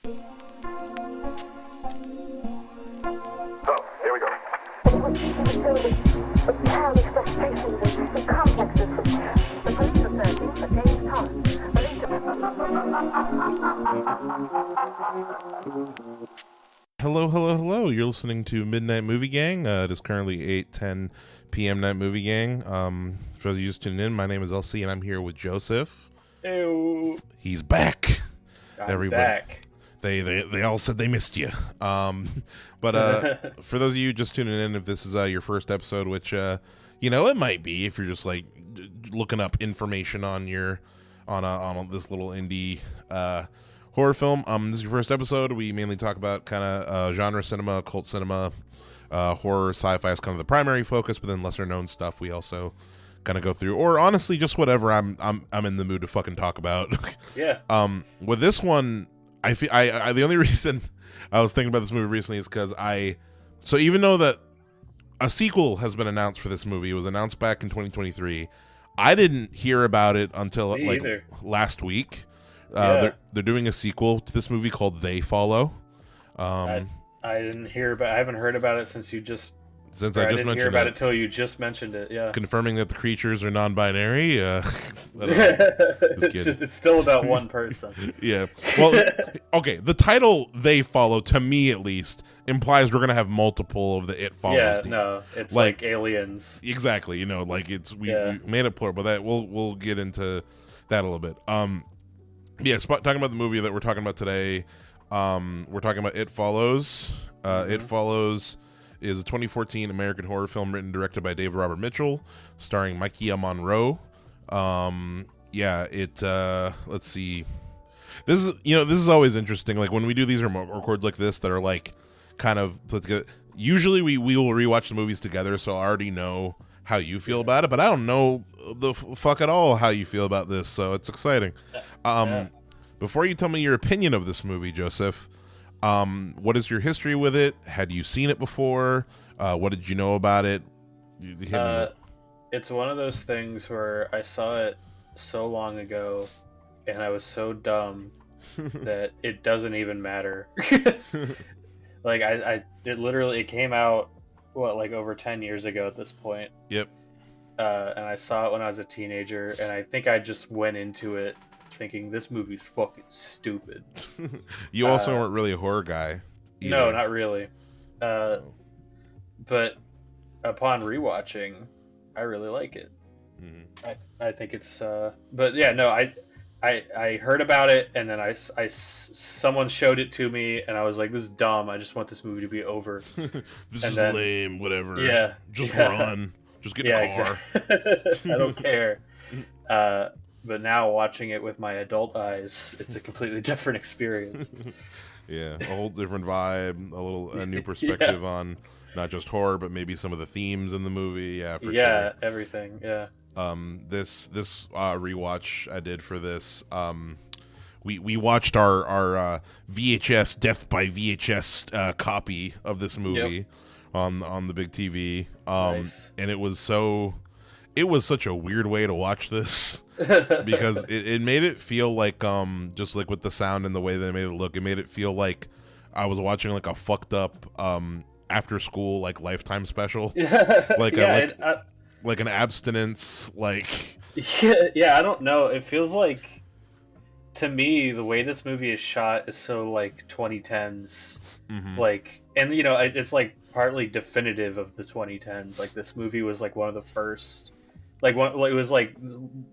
So, here we go. It was filled with childish frustrations and complexes. The police are searching for James Thomas, believed to... Hello, hello, hello. You're listening to Midnight Movie Gang. It is currently 8:10 p.m. Night Movie Gang. For those of you just tuning in, my name is LC, and I'm here with Joseph. Ew. He's back. I'm back. They all said they missed you. But for those of you just tuning in, if this is your first episode, which it might be if you're just like looking up information on your on this little indie horror film. This is your first episode. We mainly talk about kind of genre cinema, cult cinema, horror, sci-fi is kind of the primary focus, but then lesser known stuff we also kind of go through, or honestly just whatever I'm in the mood to fucking talk about. Yeah. With this one, I feel I the only reason I was thinking about this movie recently is because so even though that a sequel has been announced for this movie, it was announced back in 2023. I didn't hear about it until last week. They're doing a sequel to this movie called They Follow. I didn't hear about. I haven't heard about it since you just. Since I just didn't mentioned hear about it till you just mentioned it. Yeah. Confirming that the creatures are non-binary. It's still about one person. Yeah. Well, okay. The title "They Follow" to me at least implies we're gonna have multiple of the It Follows. Yeah. No, it's like aliens. Exactly. We made it plural, but that we'll get into that a little bit. Talking about the movie that we're talking about today, we're talking about It Follows. It Follows is a 2014 American horror film written and directed by David Robert Mitchell, starring Micaiah Monroe. Let's see. This is always interesting. Like when we do these records like this that are like kind of put together. Usually we will rewatch the movies together, so I already know how you feel about it, but I don't know the fuck at all how you feel about this, so it's exciting. Before you tell me your opinion of this movie, Joseph, what is your history with it? Had you seen it before? What did you know about it? It's one of those things where I saw it so long ago, and I was so dumb that it doesn't even matter. Like it came out over 10 years ago at this point. Yep. And I saw it when I was a teenager, and I think I just went into it thinking this movie's fucking stupid. You also weren't really a horror guy either. No, not really. But upon rewatching, I really like it. Mm-hmm. I think it's but yeah, no, I heard about it, and then someone showed it to me, and I was like, this is dumb, I just want this movie to be over. This is lame, whatever. Yeah. Just run. Just get in a car. Exactly. I don't care. But now watching it with my adult eyes, it's a completely different experience. Yeah, a whole different vibe, a new perspective on not just horror, but maybe some of the themes in the movie. Yeah, for sure. Yeah, everything. Yeah. This rewatch I did for this, we watched our VHS Death by VHS copy of this movie on the big TV. Nice. And it was such a weird way to watch this. Because it made it feel like just like with the sound and the way that it made it look, it made it feel like I was watching like a fucked up after school like Lifetime special. Like an abstinence like yeah, I don't know. It feels like, to me, the way this movie is shot is so like 2010s. Mm-hmm. Like, and it's like partly definitive of the 2010s. Like this movie was like one of the first, it was like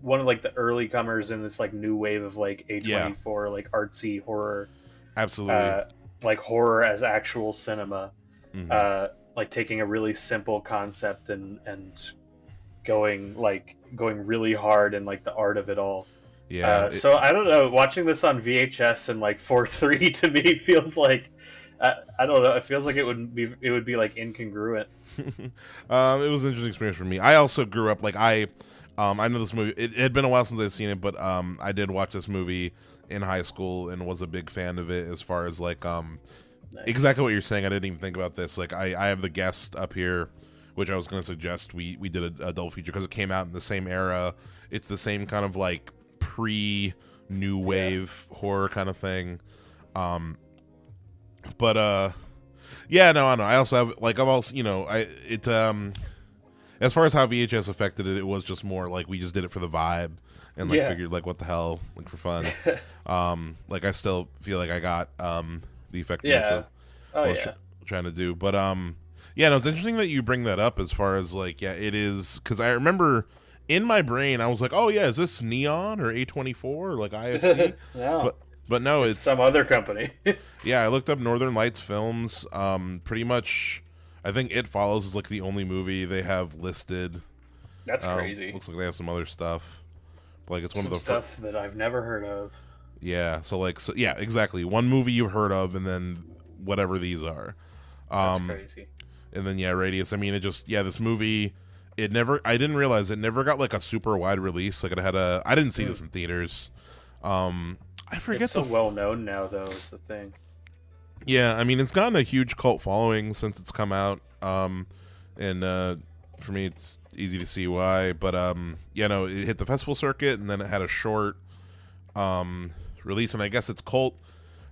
one of like the early comers in this like new wave of like A24 like artsy horror. Absolutely. Like horror as actual cinema. Mm-hmm. Like taking a really simple concept and going really hard in like the art of it all. Yeah. So I don't know, watching this on VHS and like 4:3 to me feels like I don't know. It feels like it would be like incongruent. It was an interesting experience for me. I also grew up like I know this movie. It had been a while since I'd seen it, but I did watch this movie in high school and was a big fan of it. As far as like nice. Exactly what you're saying. I didn't even think about this. Like I have the guest up here, which I was going to suggest we did a double feature because it came out in the same era. It's the same kind of like pre new wave horror kind of thing. But yeah, no, I know. I also have like I've also as far as how VHS affected it, it was just more like we just did it for the vibe and like figured like what the hell, like for fun. Like I still feel like I got the effectiveness of what I was trying to do. But yeah, no, it's interesting that you bring that up as far as like it is, because I remember in my brain I was like, oh yeah, is this Neon or A24 or like IFC? No. But no, it's some other company. Yeah, I looked up Northern Lights Films. Pretty much, I think It Follows is like the only movie they have listed. That's crazy. Looks like they have some other stuff. But, like it's one some of the stuff that I've never heard of. Yeah, so yeah, exactly. One movie you've heard of, and then whatever these are. That's crazy. And then Radius. I mean, this movie. I didn't realize it never got like a super wide release. Like I didn't see this in theaters. I forget it's so well known now, though, is the thing. Yeah, I mean, it's gotten a huge cult following since it's come out, and for me, it's easy to see why. But it hit the festival circuit, and then it had a short release, and I guess its cult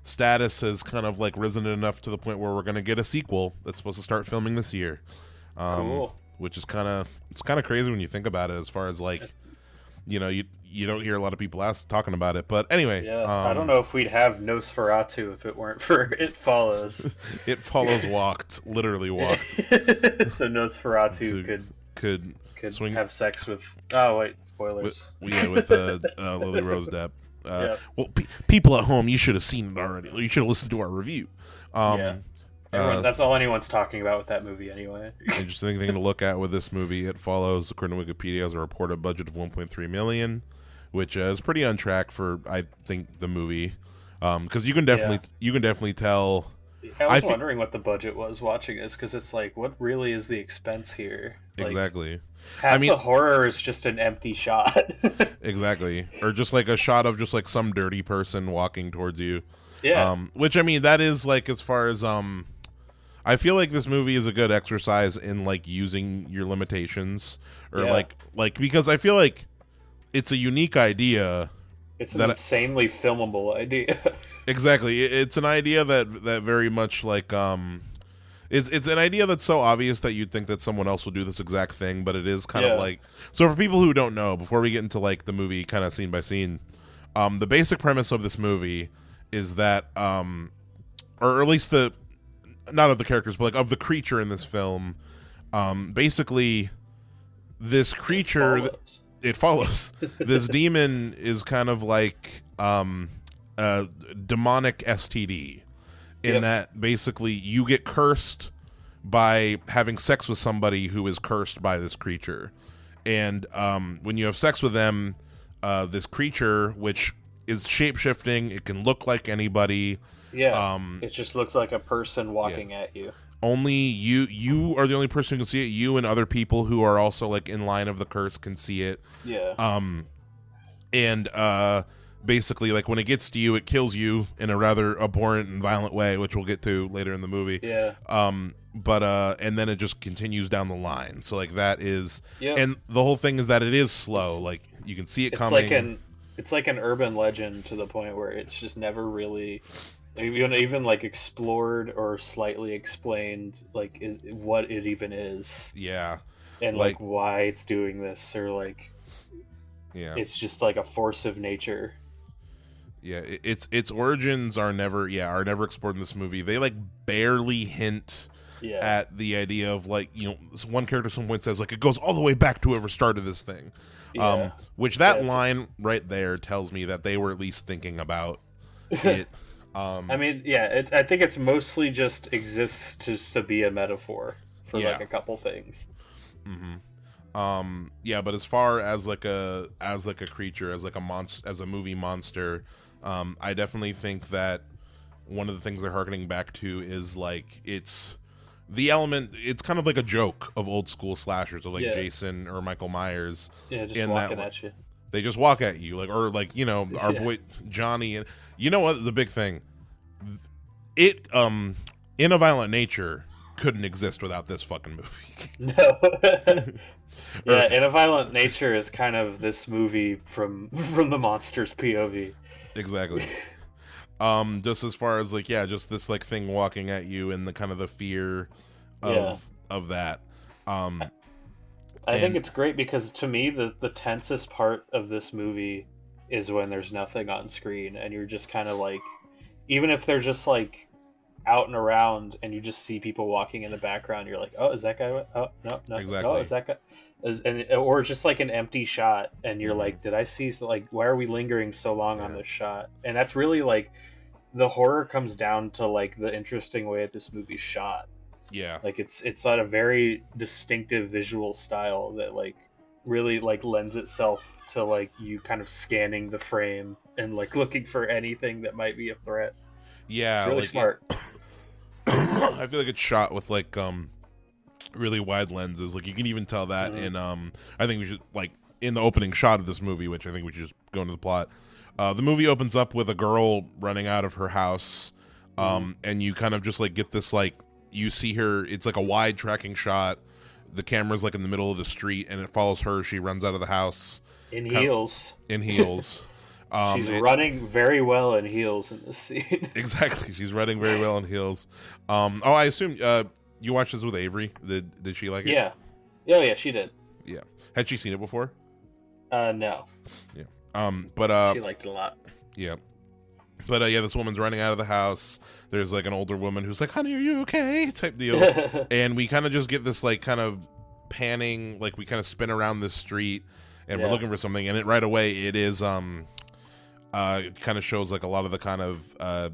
status has kind of like risen enough to the point where we're going to get a sequel that's supposed to start filming this year. Cool. Which is kind of crazy when you think about it, as far as like, you don't hear a lot of people talking about it. But anyway, yeah, I don't know if we'd have Nosferatu if it weren't for It Follows. It Follows literally walked. So Nosferatu could swing, have sex with. Oh wait, spoilers. With Lily Rose Depp. Well, people at home, you should have seen it already. You should have listened to our review. That's all anyone's talking about with that movie anyway. Interesting thing to look at with this movie. It Follows, according to Wikipedia, has a reported budget of $1.3 million, which is pretty on track for, I think, the movie. Because you can definitely tell. I was wondering what the budget was watching this, because it's like, what really is the expense here? Like, exactly. Half the horror is just an empty shot. Exactly. Or just like a shot of just like some dirty person walking towards you. Yeah. Which, I mean, that is like, as far as I feel like this movie is a good exercise in like using your limitations, or like because I feel like it's a unique idea. It's an insanely filmable idea. Exactly. It's an idea that very much like it's an idea that's so obvious that you'd think that someone else will do this exact thing, but it is kind of like, so for people who don't know, before we get into like the movie kind of scene by scene, the basic premise of this movie is that or at least not of the characters, but like of the creature in this film, basically this creature it follows this demon is kind of like a demonic STD in that basically you get cursed by having sex with somebody who is cursed by this creature, and when you have sex with them, this creature, which is shape-shifting, it can look like anybody. It just looks like a person walking at you. Only you are the only person who can see it. You and other people who are also like in line of the curse can see it. And basically, like, when it gets to you, it kills you in a rather abhorrent and violent way, which we'll get to later in the movie. And then it just continues down the line. So like that is and the whole thing is that it is slow. Like you can see it coming. It's like an urban legend to the point where it's just never really even like explored or slightly explained, like what it even is. And like why it's doing this, or like it's just like a force of nature. Its origins are never explored in this movie. They like barely hint at the idea of like, this one character at some point says like it goes all the way back to whoever started this thing. Which that line right there tells me that they were at least thinking about it. I mean, I think it's mostly just exists just to be a metaphor for like a couple things. But as far as like a creature, as like a monster, as a movie monster, I definitely think that one of the things they're harkening back to is like it's the element. It's kind of like a joke of old school slashers, of like Jason or Michael Myers. Just walking at you. They just walk at you, like, or like, our boy Johnny, and you know what the big thing, it In a Violent Nature couldn't exist without this fucking movie. No. In a Violent Nature is kind of this movie from the monster's POV. Exactly. Just as far as like, yeah, just this like thing walking at you and the kind of the fear of that. I think it's great because to me the tensest part of this movie is when there's nothing on screen and you're just kind of like, even if they're just like out and around and you just see people walking in the background, you're like, oh, is that guy? Oh, no, Exactly. oh, is that guy? Or just like an empty shot and you're like, did I see, like, why are we lingering so long on this shot? And that's really like, the horror comes down to like the interesting way that this movie's shot. Yeah. Like it's got a very distinctive visual style that like really like lends itself to like you kind of scanning the frame and like looking for anything that might be a threat. Yeah, It's really like, smart. I feel like it's shot with like really wide lenses. Like you can even tell that in I think we should like in the opening shot of this movie, which I think we should just go into the plot. The movie opens up with a girl running out of her house, and you kind of just like get this like, you see her, it's like a wide tracking shot. The camera's like in the middle of the street and it follows her. She runs out of the house In heels. In heels. She's running very well in heels in this scene. Exactly. She's running very well in heels. I assume you watched this with Avery. Did she like it? Yeah. Oh yeah, she did. Yeah. Had she seen it before? No. Yeah. But she liked it a lot. Yeah. But yeah, this woman's running out of the house. There's like an older woman who's like, "Honey, are you okay?" type deal. And we kind of just get this like kind of panning, like we kind of spin around this street and we're looking for something, and it right away it is it kind of shows like a lot of the kind of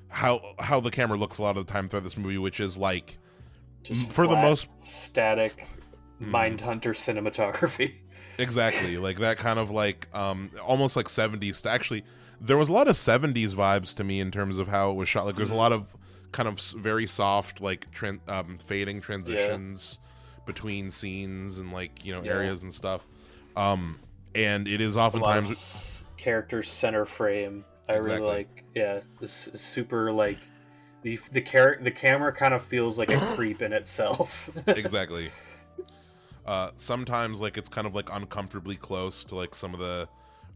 how the camera looks a lot of the time throughout this movie, which is like Just for the flat, most static Mindhunter cinematography. Exactly, like that kind of like almost like 70s. Actually, there was a lot of 70s vibes to me in terms of how it was shot. Like there's a lot of kind of very soft like fading transitions between scenes and like, you know, areas and stuff. And it is oftentimes character center frame. I Exactly. really like. Yeah, this is super like the camera kind of feels like a creep in itself. Exactly. Sometimes like it's kind of like uncomfortably close to like some of the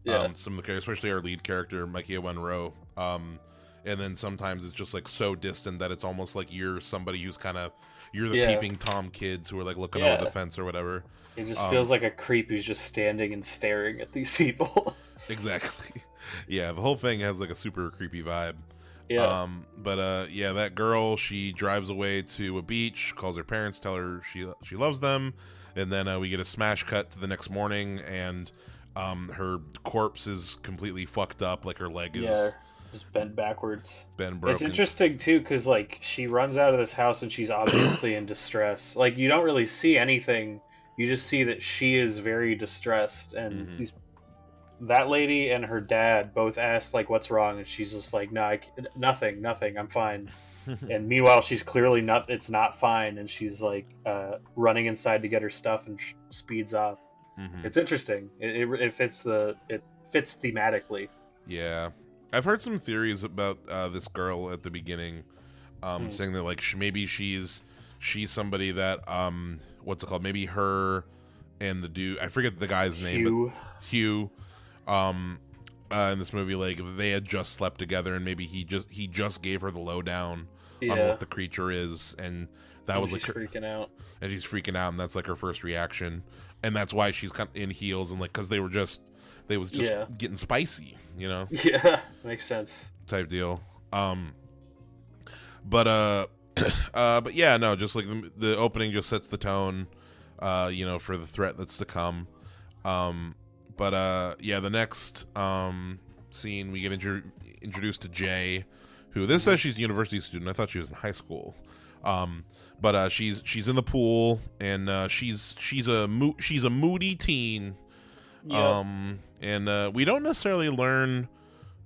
characters, especially our lead character Micaiah Monroe. And then sometimes it's just like so distant that it's almost like you're somebody who's kind of the peeping Tom kids who are like looking over the fence or whatever. It just feels like a creep who's just standing and staring at these people. Exactly. Yeah, the whole thing has like a super creepy vibe. Yeah. But yeah, that girl, she drives away to a beach, calls her parents, tell her she loves them, and then we get a smash cut to the next morning, and her corpse is completely fucked up, like her leg is just bent backwards. been broken. It's interesting too because like she runs out of this house and she's obviously in distress. Like you don't really see anything, you just see that she is very distressed, and that lady and her dad both ask like what's wrong, and she's just like, no, nothing, I'm fine. And meanwhile she's clearly not, it's not fine, and she's like running inside to get her stuff and speeds off. It's interesting. It fits thematically. Yeah, I've heard some theories about this girl at the beginning, saying that like maybe she's somebody that what's it called? Maybe her and the dude, I forget the guy's name, but Hugh. In this movie, like they had just slept together, and maybe he just gave her the lowdown on what the creature is, and that was like freaking out. And she's freaking out, and that's like her first reaction, and that's why she's kind of in heels, and like because they was just getting spicy, you know. Yeah, makes sense. Type deal. But yeah, no, just like the opening just sets the tone, you know, for the threat that's to come. But yeah, the next scene we get introduced to Jay, who this says she's a university student. I thought she was in high school. But she's in the pool, and she's a moody teen. Yep. And we don't necessarily learn.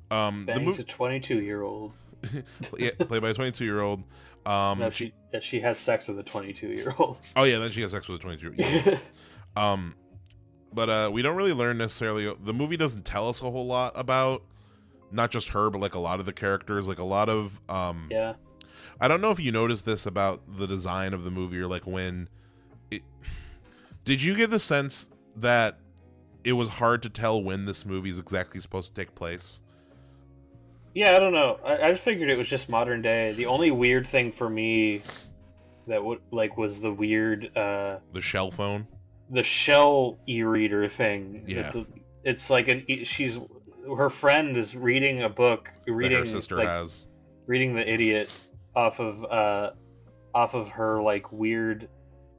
Bangs a 22-year-old. Yeah, played by a 22-year-old. No, she has sex with a 22-year-old. Oh yeah, then she has sex with a 22-year-old. But we don't really learn necessarily. The movie doesn't tell us a whole lot about not just her, but like a lot of the characters. Like a lot of yeah. I don't know if you noticed this about the design of the movie, or like when it. Did you get the sense that it was hard to tell when this movie is exactly supposed to take place? Yeah, I don't know. I just figured it was just modern day. The only weird thing for me that would like was the weird The shell phone. the shell e-reader thing. Yeah. It's like she's her friend is reading a book, That reading her sister like has. reading The Idiot off of her like weird.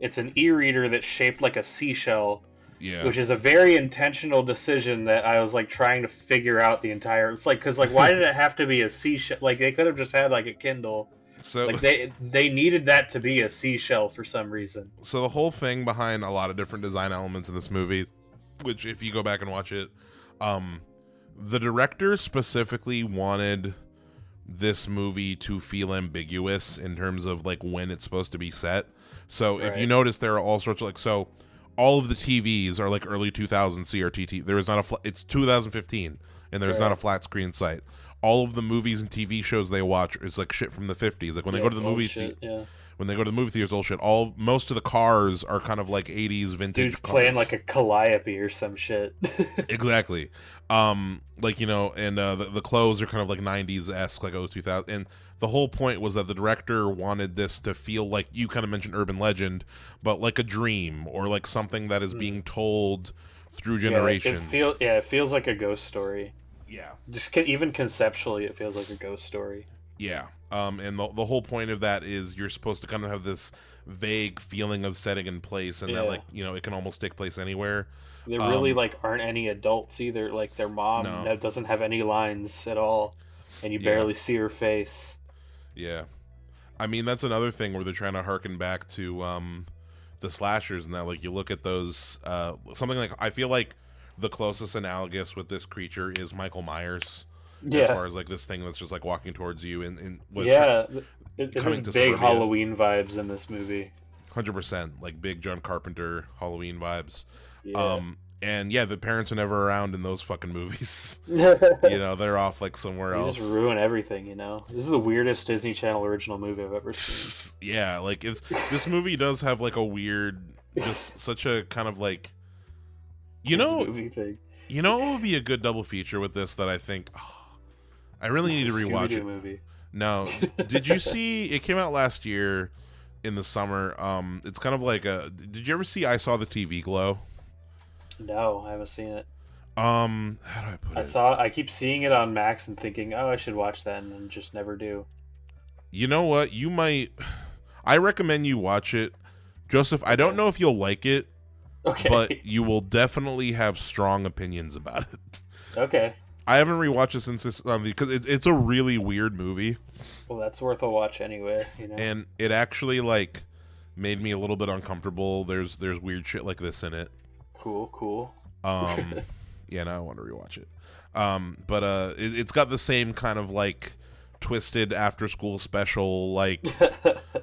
It's an e-reader that's shaped like a seashell, Yeah. which is a very intentional decision that I was like trying to figure out the entire. It's like because like why did it have to be a seashell? Like they could have just had like a Kindle. So Like they needed that to be a seashell for some reason. so the whole thing behind a lot of different design elements in this movie, which if you go back and watch it, the director specifically wanted this movie to feel ambiguous in terms of like when it's supposed to be set. So if you Right. notice, there are all sorts of like all of the TVs are like early 2000 CRT. There is not it's 2015 and there's not a Right. flat screen site. All of the movies and TV shows they watch is like shit from the 50s. Like when they go to the movie when they go to the movie theaters, old shit. Most of the cars are kind of like 80s vintage Dude's cars. playing like a calliope or some shit. Exactly. Like, you know, and the clothes are kind of like 90s esque, like 2000. And the whole point was that the director wanted this to feel like, you kind of mentioned urban legend, but like a dream or like something that is being told through generations. It feels like a ghost story. Yeah. Just even conceptually, it feels like a ghost story. Yeah. And the whole point of that is you're supposed to kind of have this vague feeling of setting in place, and that, like, you know, it can almost take place anywhere. There really like aren't any adults either. Like their mom No. doesn't have any lines at all, and you barely see her face. Yeah. I mean, that's another thing where they're trying to harken back to the slashers, and that, like, you look at those, something like, I feel like the closest analogous with this creature is Michael Myers. Yeah. As far as like this thing that's just like walking towards you and was It coming has to big suburbia. Halloween vibes in this movie. 100% like big John Carpenter Halloween vibes. Yeah. And yeah, the parents are never around in those fucking movies. You You know, they're off like somewhere else. just ruin everything, you know? This is the weirdest Disney Channel original movie I've ever seen. Yeah, like this movie does have like a weird, just such a kind of like, you know, movie thing. you know, what would be a good double feature with this that I think, I really need to rewatch Scooby-Doo it. movie. No, did you see? It came out last year in the summer. It's kind of like a. Did you ever see I Saw the TV Glow? No, I haven't seen it. How do I put it? I keep seeing it on Max and thinking, oh, I should watch that, and then just never do. You know what? You might. I recommend you watch it, Joseph. I don't know if you'll like it, Okay. but you will definitely have strong opinions about it. Okay. I haven't rewatched it since this because it's a really weird movie, Well, that's worth a watch anyway, you know? and it actually like made me a little bit uncomfortable. There's weird shit like this in it. Cool. Yeah, now I want to rewatch it. But it's got the same kind of like twisted after school special, like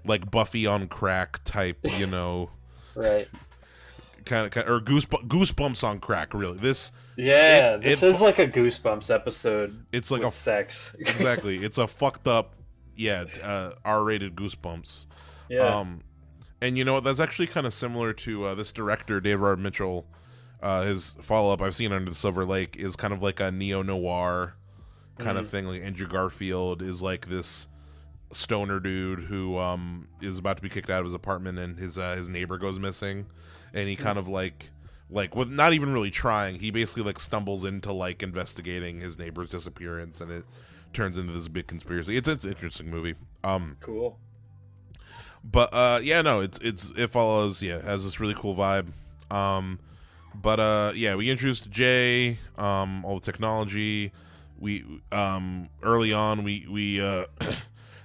like Buffy on crack type, you know, Right. kind of or goosebumps on crack. Really, this This is like a Goosebumps episode. it's like with a sex. exactly. It's a fucked up, R-rated Goosebumps. Yeah. And you know what? That's actually kind of similar to this director, David R. Mitchell. His follow-up I've seen, Under the Silver Lake, is kind of like a neo-noir kind of thing. Like Andrew Garfield is like this stoner dude who is about to be kicked out of his apartment, and his neighbor goes missing, and he kind of like with not even really trying, he basically like stumbles into like investigating his neighbor's disappearance, and it turns into this big conspiracy. It's an interesting movie. Cool. But it follows, has this really cool vibe. We introduced Jay, all the technology. We early on we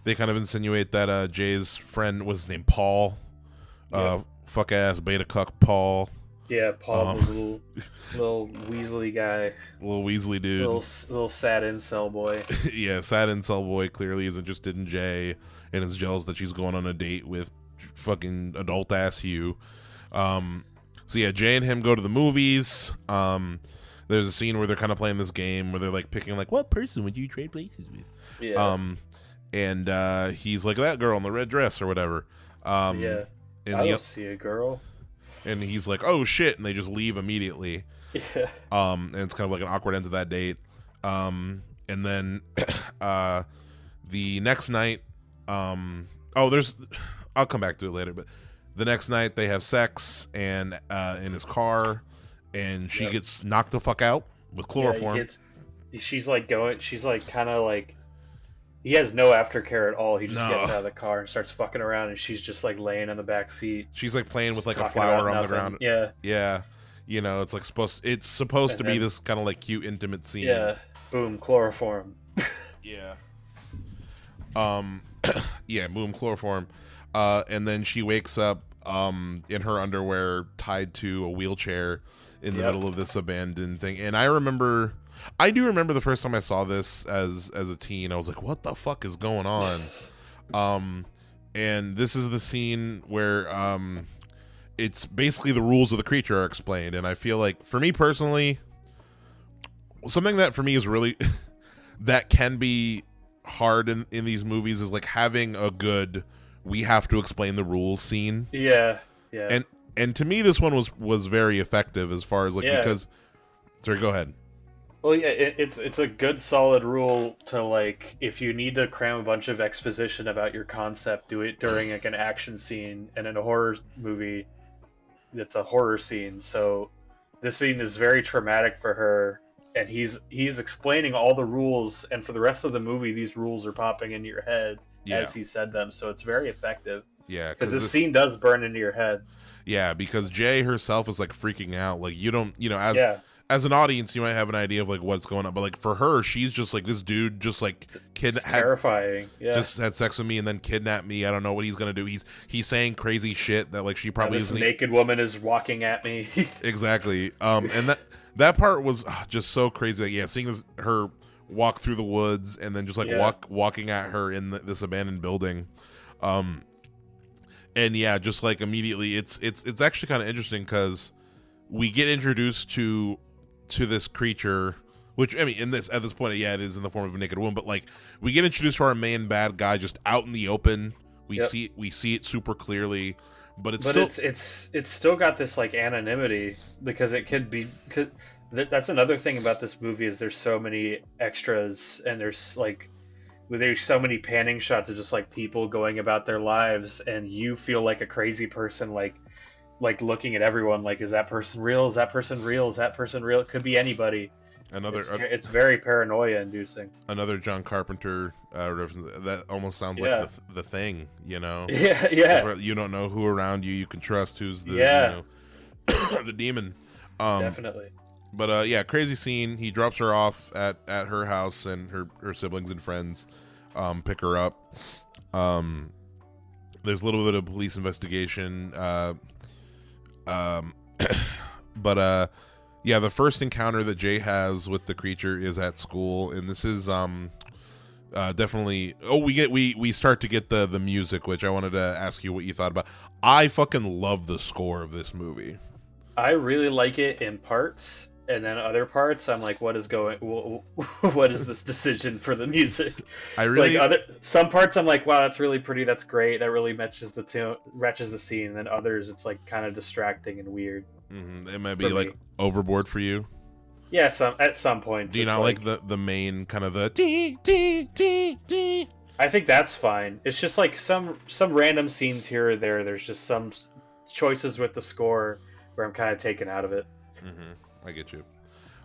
they kind of insinuate that Jay's friend was named Paul. Fuck ass beta cuck Paul. Yeah, Paul, the little Weasley guy, Little Weasley dude. little sad incel boy. Yeah, sad incel boy clearly is interested in Jay and is jealous that she's going on a date with fucking adult ass Hugh. So yeah, Jay and him go to the movies. There's a scene where they're kind of playing this game where they're like picking like, what person would you trade places with? Yeah. And he's like, that girl in the red dress or whatever. Yeah. And I don't see a girl. and he's like, oh shit, and they just leave immediately. Yeah. And it's kind of like an awkward end to that date. And and then the next night, I'll come back to it later, but the next night they have sex and in his car, and she gets knocked the fuck out with chloroform. She's like kind of like, he has no aftercare at all. He just gets out of the car and starts fucking around, and she's just like laying in the back seat. She's like playing with like a flower on the ground. Yeah. You know, it's like supposed to be this kind of like cute intimate scene. Yeah. Boom, chloroform. Yeah. Yeah, boom, chloroform. And then she wakes up in her underwear tied to a wheelchair in the middle of this abandoned thing. And I do remember the first time I saw this as a teen. I was like, what the fuck is going on? And this is the scene where it's basically the rules of the creature are explained. And I feel like, for me personally, something that for me is really that can be hard in these movies is like having a good we have to explain the rules scene. Yeah. And to me this one was very effective as far as like because sorry, go ahead. Well, yeah, it's a good solid rule to, like, if you need to cram a bunch of exposition about your concept, do it during like an action scene. And in a horror movie, it's a horror scene, so this scene is very traumatic for her, and he's explaining all the rules, and for the rest of the movie these rules are popping into your head as he said them, so it's very effective. Yeah, because this scene does burn into your head. Yeah, because Jay herself is like freaking out. Like, you don't, as an audience, you might have an idea of like what's going on, but like for her, she's just like, this dude just like terrifying. Just had sex with me and then kidnapped me. I don't know what he's gonna do. He's saying crazy shit that like she probably this naked woman is walking at me. Exactly. And that part was just so crazy. Like, seeing her walk through the woods and then just like walking at her in this abandoned building. And just like immediately, it's actually kind of interesting because we get introduced to this creature, which I mean, at this point, it is in the form of a naked woman, but like we get introduced to our main bad guy just out in the open. We see it super clearly, but it's still got this like anonymity because it could be. That's another thing about this movie is there's so many extras and there's so many panning shots of just like people going about their lives, and you feel like a crazy person, like looking at everyone like, is that person real? Is that person real? Is that person real? It could be anybody. It's very paranoia inducing. Another John Carpenter that almost sounds like the Thing, you know? Yeah. You don't know who around you can trust, who's the the demon. Definitely. But crazy scene. He drops her off at her house, and her siblings and friends pick her up. There's a little bit of police investigation. But the first encounter that Jay has with the creature is at school, and this is definitely. Oh, we start to get the music, which I wanted to ask you what you thought about. I fucking love the score of this movie. I really like it in parts, and then other parts I'm like, what is this decision for the music? I really some parts I'm like, wow, that's really pretty, that's great, that really matches the scene, and then others it's like kind of distracting and weird. Mm-hmm. It might be like overboard for you. Yeah, at some points. Do you not like the main kind of the dee, dee, dee, dee? I think that's fine. It's just like some random scenes here or there. There's just some choices with the score where I'm kind of taken out of it. Mm-hmm. I get you.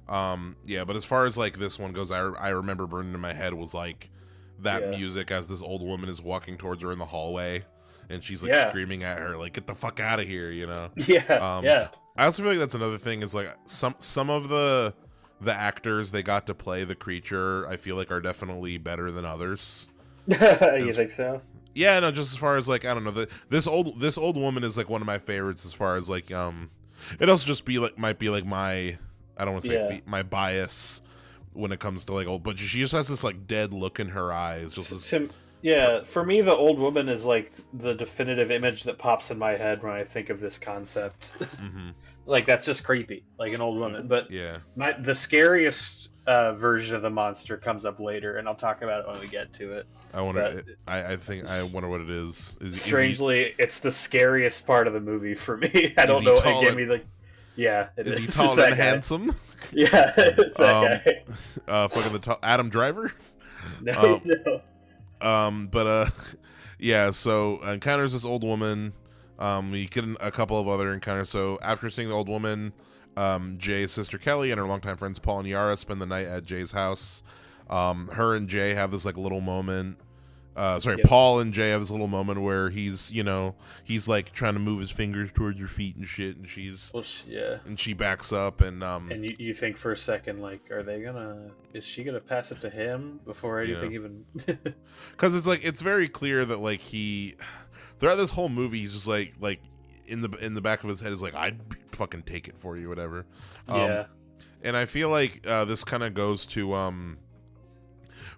But as far as like this one goes, I remember burning in my head was like that music as this old woman is walking towards her in the hallway, and she's like screaming at her like, "Get the fuck out of here!" You know? Yeah. I also feel like that's another thing is like some of the actors they got to play the creature, I feel like are definitely better than others. You think so? Yeah, no, just as far as like, I don't know, this old woman is like one of my favorites as far as like it also just might be like my, I don't want to say my bias when it comes to like old, but she just has this like dead look in her eyes. For me, the old woman is like the definitive image that pops in my head when I think of this concept. Mm-hmm. Like, that's just creepy, like an old woman. But yeah, the scariest version of the monster comes up later, and I'll talk about it when we get to it. I wonder. I wonder what it is. Strangely, it's the scariest part of the movie for me. I don't know. It gave me Yeah, it Is he It's tall that and guy. handsome? Yeah, that guy. Fucking Adam Driver. No, Um, no. but yeah. So encounters this old woman. You get a couple of other encounters. So after seeing the old woman, Jay's sister Kelly and her longtime friends Paul and Yara spend the night at Jay's house. Her and Jay have this like little moment. Yep. Paul and Jay have this little moment where he's like trying to move his fingers towards her feet and shit, and Well, yeah. she backs up and And you think for a second, like, is she gonna pass it to him before anything even? because it's very clear that like he throughout this whole movie he's just like in the back of his head is like, I'd fucking take it for you, whatever. Yeah. And I feel like this kind of goes to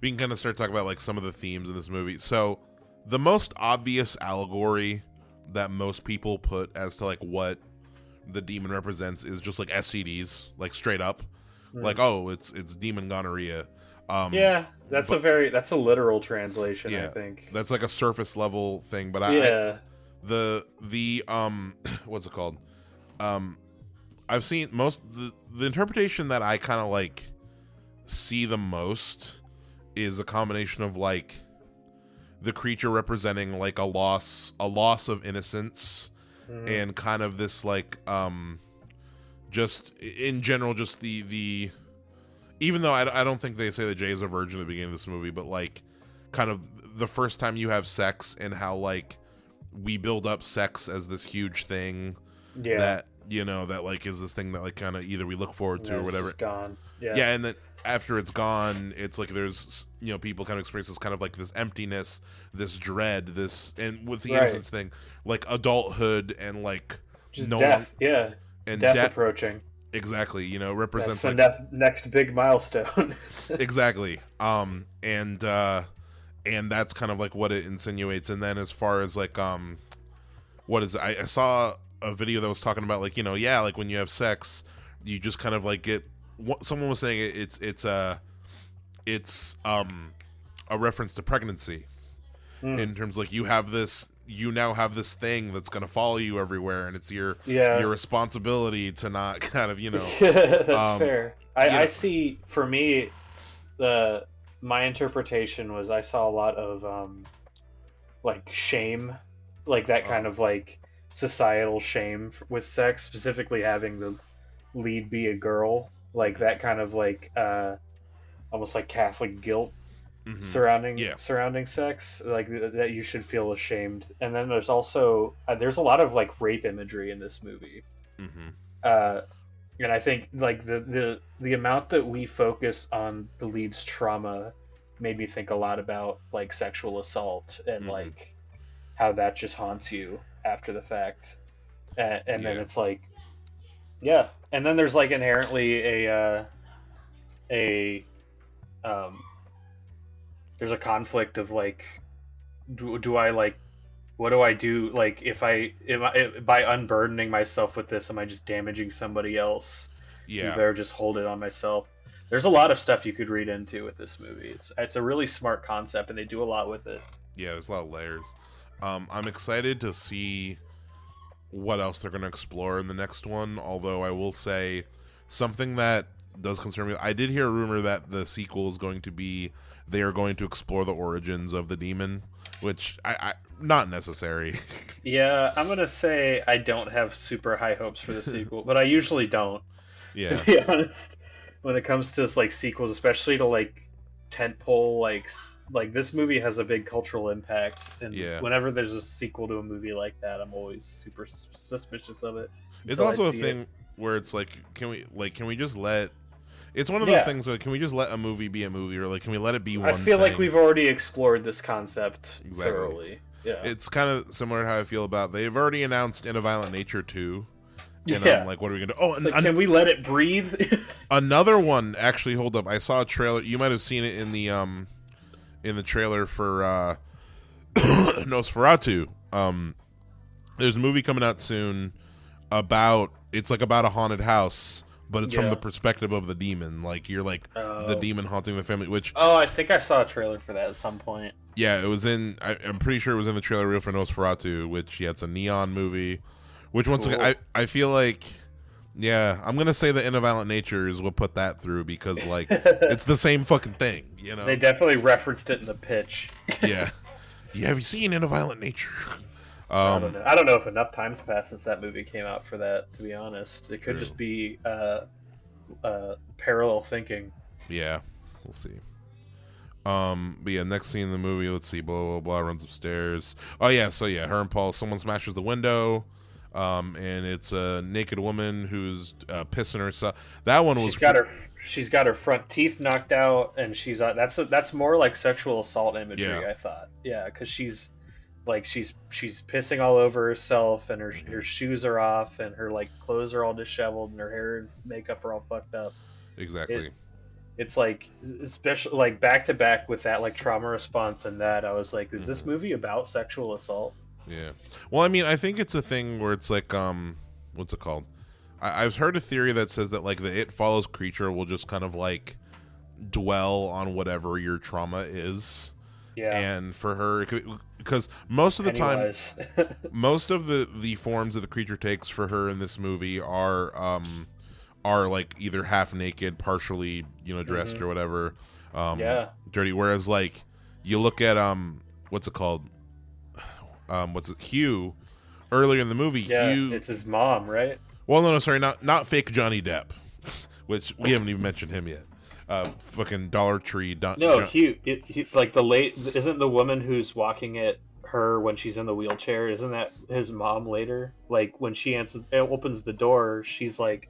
we can kind of start talking about like some of the themes in this movie. So the most obvious allegory that most people put as to like what the demon represents is just like STDs, like straight up, like, oh, it's demon gonorrhea. Yeah, that's a literal translation. Yeah, I think that's like a surface level thing. But the what's it called? I've seen the interpretation that I kind of like see the most is a combination of like the creature representing like a loss of innocence, and kind of this like just in general just the even though I don't think they say that Jay is a virgin at the beginning of this movie, but like kind of the first time you have sex and how like we build up sex as this huge thing that that like is this thing that like kind of either we look forward to or whatever. It's gone. Yeah, and then after it's gone, it's like there's people kind of experience this kind of like this emptiness, this dread, this, and with the innocence thing, like adulthood and like just death. And death approaching. Exactly, represents that's like the next big milestone. Exactly. And that's kind of like what it insinuates. And then as far as like what is it? I saw a video that was talking about like like when you have sex, you just kind of like get. Someone was saying it's a reference to pregnancy, in terms like you now have this thing that's going to follow you everywhere, and it's your responsibility to not kind of That's fair. I see. For me, my interpretation was I saw a lot of like shame, like that kind of like societal shame with sex, specifically having the lead be a girl. Like that kind of like almost like Catholic guilt surrounding sex, like that you should feel ashamed. And then there's also there's a lot of like rape imagery in this movie, and I think like the amount that we focus on the lead's trauma made me think a lot about like sexual assault and like how that just haunts you after the fact, and then it's like. Yeah, and then there's like inherently there's a conflict of like, do I like, what do I do? Like, if I by unburdening myself with this, am I just damaging somebody else? Yeah, better just hold it on myself. There's a lot of stuff you could read into with this movie. It's a really smart concept, and they do a lot with it. Yeah, there's a lot of layers. I'm excited to see what else they're going to explore in the next one, although I will say something that does concern me. I did hear a rumor that the sequel is going to be they are going to explore the origins of the demon, which I not necessary. Yeah, I'm going to say I don't have super high hopes for the sequel, but I usually don't. Yeah. To be honest, when it comes to like sequels, especially to like tentpole, like this movie has a big cultural impact, and whenever there's a sequel to a movie like that, I'm always super suspicious of it. It's also a thing where it's like, can we just let? It's one of those things where can we just let a movie be a movie, or like can we let it be one? I feel thing? like we've already explored this concept thoroughly. Yeah, it's kind of similar to how I feel about they've already announced In a Violent Nature 2. And I'm like, what are we gonna do? Oh, and can we let it breathe? Another one, actually, hold up. I saw a trailer. You might have seen it in the trailer for Nosferatu. There's a movie coming out soon about a haunted house, but it's from the perspective of the demon. Like you're like the demon haunting the family. Which I think I saw a trailer for that at some point. Yeah, it was in. I'm pretty sure it was in the trailer reel for Nosferatu, which it's a neon movie. Which once again, I feel like Yeah, I'm gonna say that In a Violent Nature is what put that through because like it's the same fucking thing, you know. They definitely referenced it in the pitch. Yeah. Have you seen In a Violent Nature? I don't know. I don't know if enough time's passed since that movie came out for that. To be honest, it could just be parallel thinking. Yeah, we'll see. But yeah, next scene in the movie, let's see, blah blah blah, runs upstairs. Oh yeah, so yeah, her and Paul, someone smashes the window, and it's a naked woman who's pissing herself. That one was she's got her front teeth knocked out, and she's that's more like sexual assault imagery. Yeah. I thought, yeah, because she's pissing all over herself, and her shoes are off, and her like clothes are all disheveled, and her hair and makeup are all fucked up. Exactly. It's like, especially like back to back with that like trauma response and that, I was like, is this movie about sexual assault? Yeah. Well, I mean, I think it's a thing where it's like, what's it called? I've heard a theory that says that like the It Follows creature will just kind of like dwell on whatever your trauma is. Yeah. And for her, because most of the time, most of the forms that the creature takes for her in this movie are like either half naked, partially, dressed or whatever, dirty. Whereas like you look at what's it called? Hugh, earlier in the movie. Yeah, Hugh, it's his mom, right? Well, no, sorry, not fake Johnny Depp, which we haven't even mentioned him yet. Fucking Dollar Tree. Hugh, like isn't the woman who's walking at her when she's in the wheelchair? Isn't that his mom later? Like when she opens the door, she's like.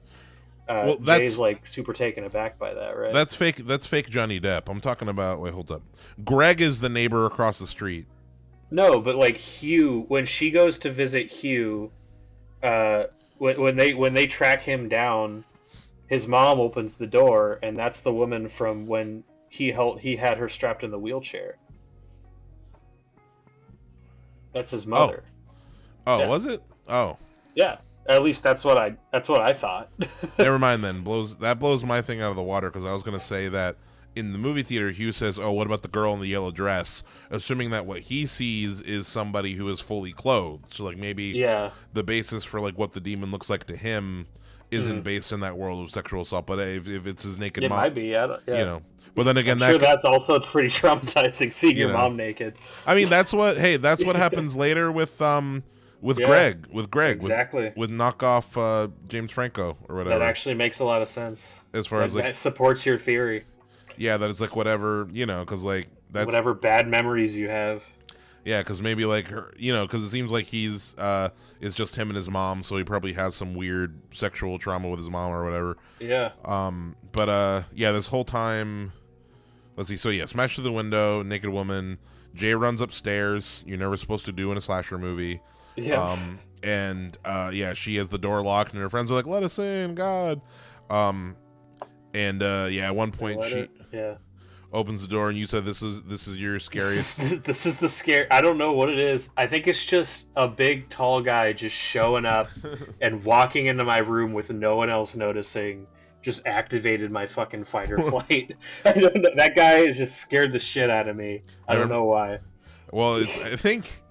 Jay's like super taken aback by that, right? That's fake Johnny Depp. I'm talking about. Wait, hold up. Greg is the neighbor across the street. No, but like Hugh, when she goes to visit Hugh, when they track him down, his mom opens the door, and that's the woman from when he had her strapped in the wheelchair. That's his mother. Oh, yeah. Was it? Oh, yeah. At least that's what I thought. Never mind then. That blows my thing out of the water, because I was going to say that in the movie theater, Hugh says, "Oh, what about the girl in the yellow dress?" Assuming that what he sees is somebody who is fully clothed. So like maybe the basis for like what the demon looks like to him isn't based in that world of sexual assault. But if it's his naked mom, it might be. Yeah. But then again, that's also pretty traumatizing, seeing your mom naked. I mean, that's what happens later with Greg, exactly, with knockoff James Franco or whatever. That actually makes a lot of sense. As far as like, that supports your theory. Yeah, that it's like whatever, because like that's whatever bad memories you have. Yeah, because maybe like her, because it seems like it's just him and his mom, so he probably has some weird sexual trauma with his mom or whatever. Yeah. But this whole time, let's see. So yeah, smash through the window, naked woman. Jay runs upstairs. You're never supposed to do in a slasher movie. Yeah. She has the door locked, and her friends are like, "Let us in, God." At one point she opens the door, and you said this is your scariest. This is the scare. I don't know what it is. I think it's just a big tall guy just showing up and walking into my room with no one else noticing. Just activated my fucking fight or flight. I don't know. That guy just scared the shit out of me. I don't know why. Well, I think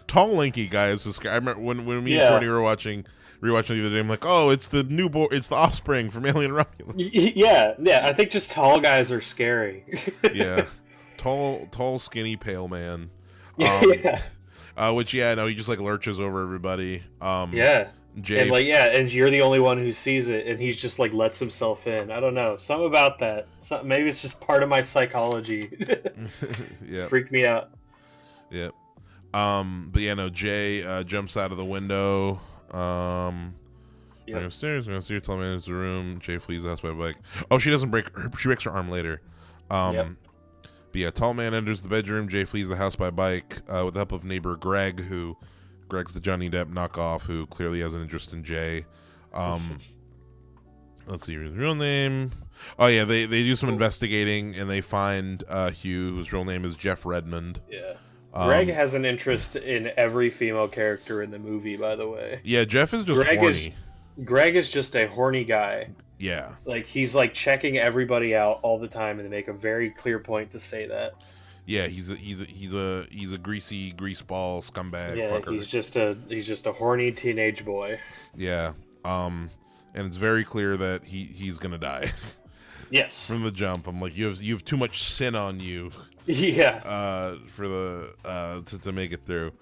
tall, lanky guy is just. I remember when me and Courtney were rewatching the other day. I'm like, oh, it's the it's the offspring from Alien Romulus. Yeah. I think just tall guys are scary. Yeah, tall, skinny, pale man. He just like lurches over everybody. Jay, and you're the only one who sees it, and he's just like lets himself in. I don't know, something about that. Maybe it's just part of my psychology. Yeah, freaked me out. Yeah. Jay jumps out of the window. Upstairs. Tell me it's the room. Jay flees the house by bike. Oh, she doesn't she breaks her arm later. Tall man enters the bedroom. Jay flees the house by bike with the help of neighbor Greg, Greg's the Johnny Depp knockoff who clearly has an interest in Jay. Let's see his real name. Oh yeah, they do some investigating, and they find Hugh, whose real name is Jeff Redmond. Yeah. Greg has an interest in every female character in the movie, by the way. Yeah, Jeff is just horny. Greg is just a horny guy. Yeah. Like, he's like checking everybody out all the time, and they make a very clear point to say that. Yeah, he's a greasy greaseball scumbag. Yeah, fucker. he's just a horny teenage boy. Yeah. and it's very clear that he's gonna die Yes. from the jump. I'm like, you have too much sin on you. Yeah. For the to make it through.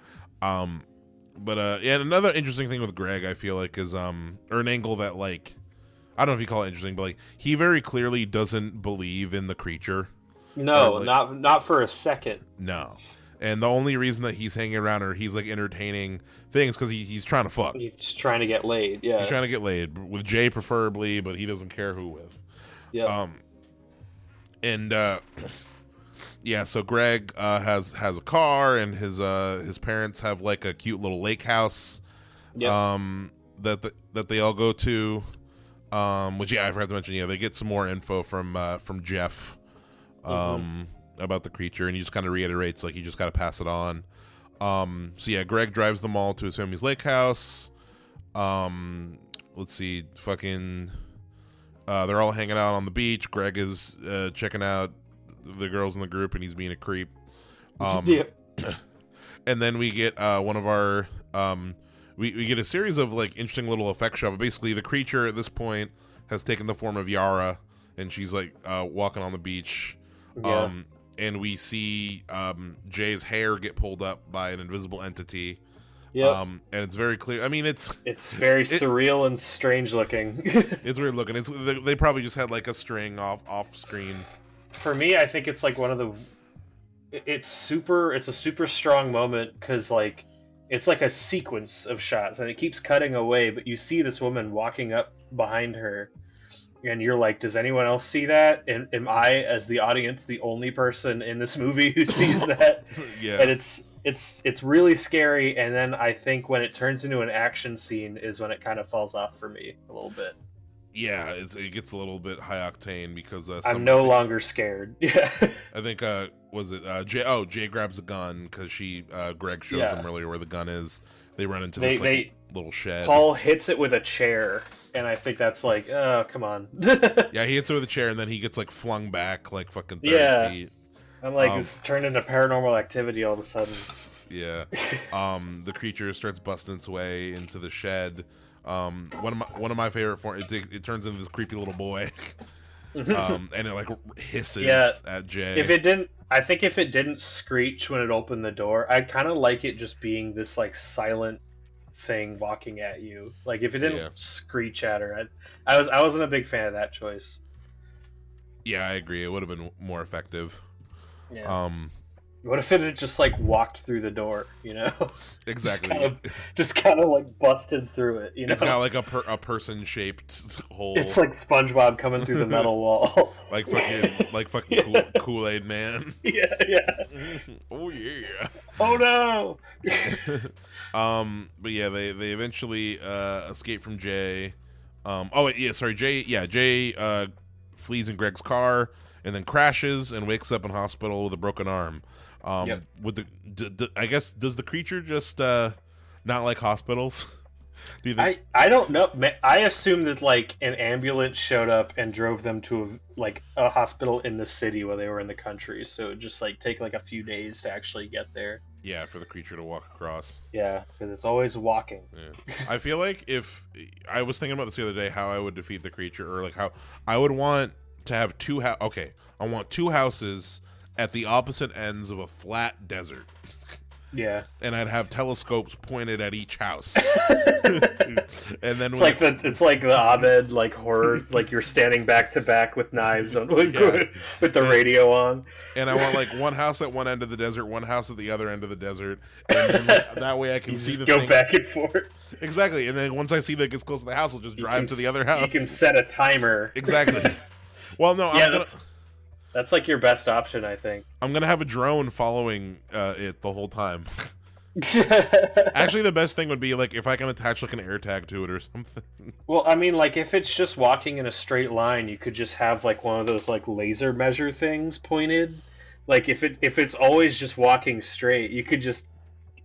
But yeah, another interesting thing with Greg, I feel like, is or an angle that, like, I don't know if you call it interesting, but like he very clearly doesn't believe in the creature. No, like, not for a second. No. And the only reason that he's hanging around or he's like entertaining things because he's trying to fuck. He's trying to get laid. Yeah. He's trying to get laid with Jay preferably, but he doesn't care who with. Yeah. Yeah, so Greg has a car, and his parents have like a cute little lake house. Yep. That they all go to. Which, yeah, I forgot to mention. Yeah, they get some more info from Jeff. About the creature, and he just kind of reiterates like you just got to pass it on. So yeah, Greg drives them all to his family's lake house. Let's see, fucking they're all hanging out on the beach. Greg is checking out the girls in the group, and he's being a creep. Yeah. And then we get one of our we get a series of like interesting little effect shot. But basically, the creature at this point has taken the form of Yara, and she's like walking on the beach. Yeah. And we see Jay's hair get pulled up by an invisible entity. Yeah. And it's very clear. I mean, it's very surreal and strange looking. It's weird looking. They probably just had like a string off screen. For me, I think it's like one of the. It's a super strong moment because like it's like a sequence of shots and it keeps cutting away, but you see this woman walking up behind her. And you're like, does anyone else see that? And am I, as the audience, the only person in this movie who sees that? Yeah. And it's really scary. And then I think when it turns into an action scene is when it kind of falls off for me a little bit. Yeah, it gets a little bit high octane because I'm no longer scared. Yeah. I think was it Jay? Jay grabs a gun because Greg shows them earlier where the gun is. They run into this little shed. Paul hits it with a chair, and I think that's like, oh, come on. Yeah, he hits it with a chair, and then he gets like flung back like fucking 30 feet. I'm like, this turned into Paranormal Activity all of a sudden. Yeah. The creature starts busting its way into the shed. One of my favorite forms. It turns into this creepy little boy. And it like hisses at Jay. I think if it didn't screech when it opened the door, I kind of like it just being this like silent thing walking at you. Like if it didn't screech at her, I wasn't a big fan of that choice. Yeah, I agree. It would have been more effective. Yeah. What if it had just like walked through the door? You know. Exactly. Just kind of like busted through it. You know. It's got like a person-shaped hole. It's like SpongeBob coming through the metal wall. like fucking Kool-Aid Man. Yeah. Oh yeah. Oh no. But yeah, they eventually escape from Jay. Jay flees in Greg's car and then crashes and wakes up in hospital with a broken arm. With I guess, does the creature just not like hospitals? Do you think? I don't know. I assume that like an ambulance showed up and drove them to a hospital in the city while they were in the country, so it would just like take like a few days to actually get there. Yeah, for the creature to walk across. Yeah, because it's always walking. Yeah. I feel like if I was thinking about this the other day, how I would defeat the creature, or like how I would want to have I want two houses at the opposite ends of a flat desert. Yeah. And I'd have telescopes pointed at each house. And then it's like the Abed like horror, like you're standing back to back with knives on with the radio on. And I want like one house at one end of the desert, one house at the other end of the desert, and then that way I can see the thing. Back and forth. Exactly. And then once I see that it gets close to the house, I'll just drive to the other house. You can set a timer. Exactly. Well, no, that's like your best option, I think. I'm gonna have a drone following it the whole time. Actually, the best thing would be like if I can attach like an air tag to it or something. Well, I mean, like if it's just walking in a straight line, you could just have like one of those like laser measure things pointed. Like if it's always just walking straight, you could just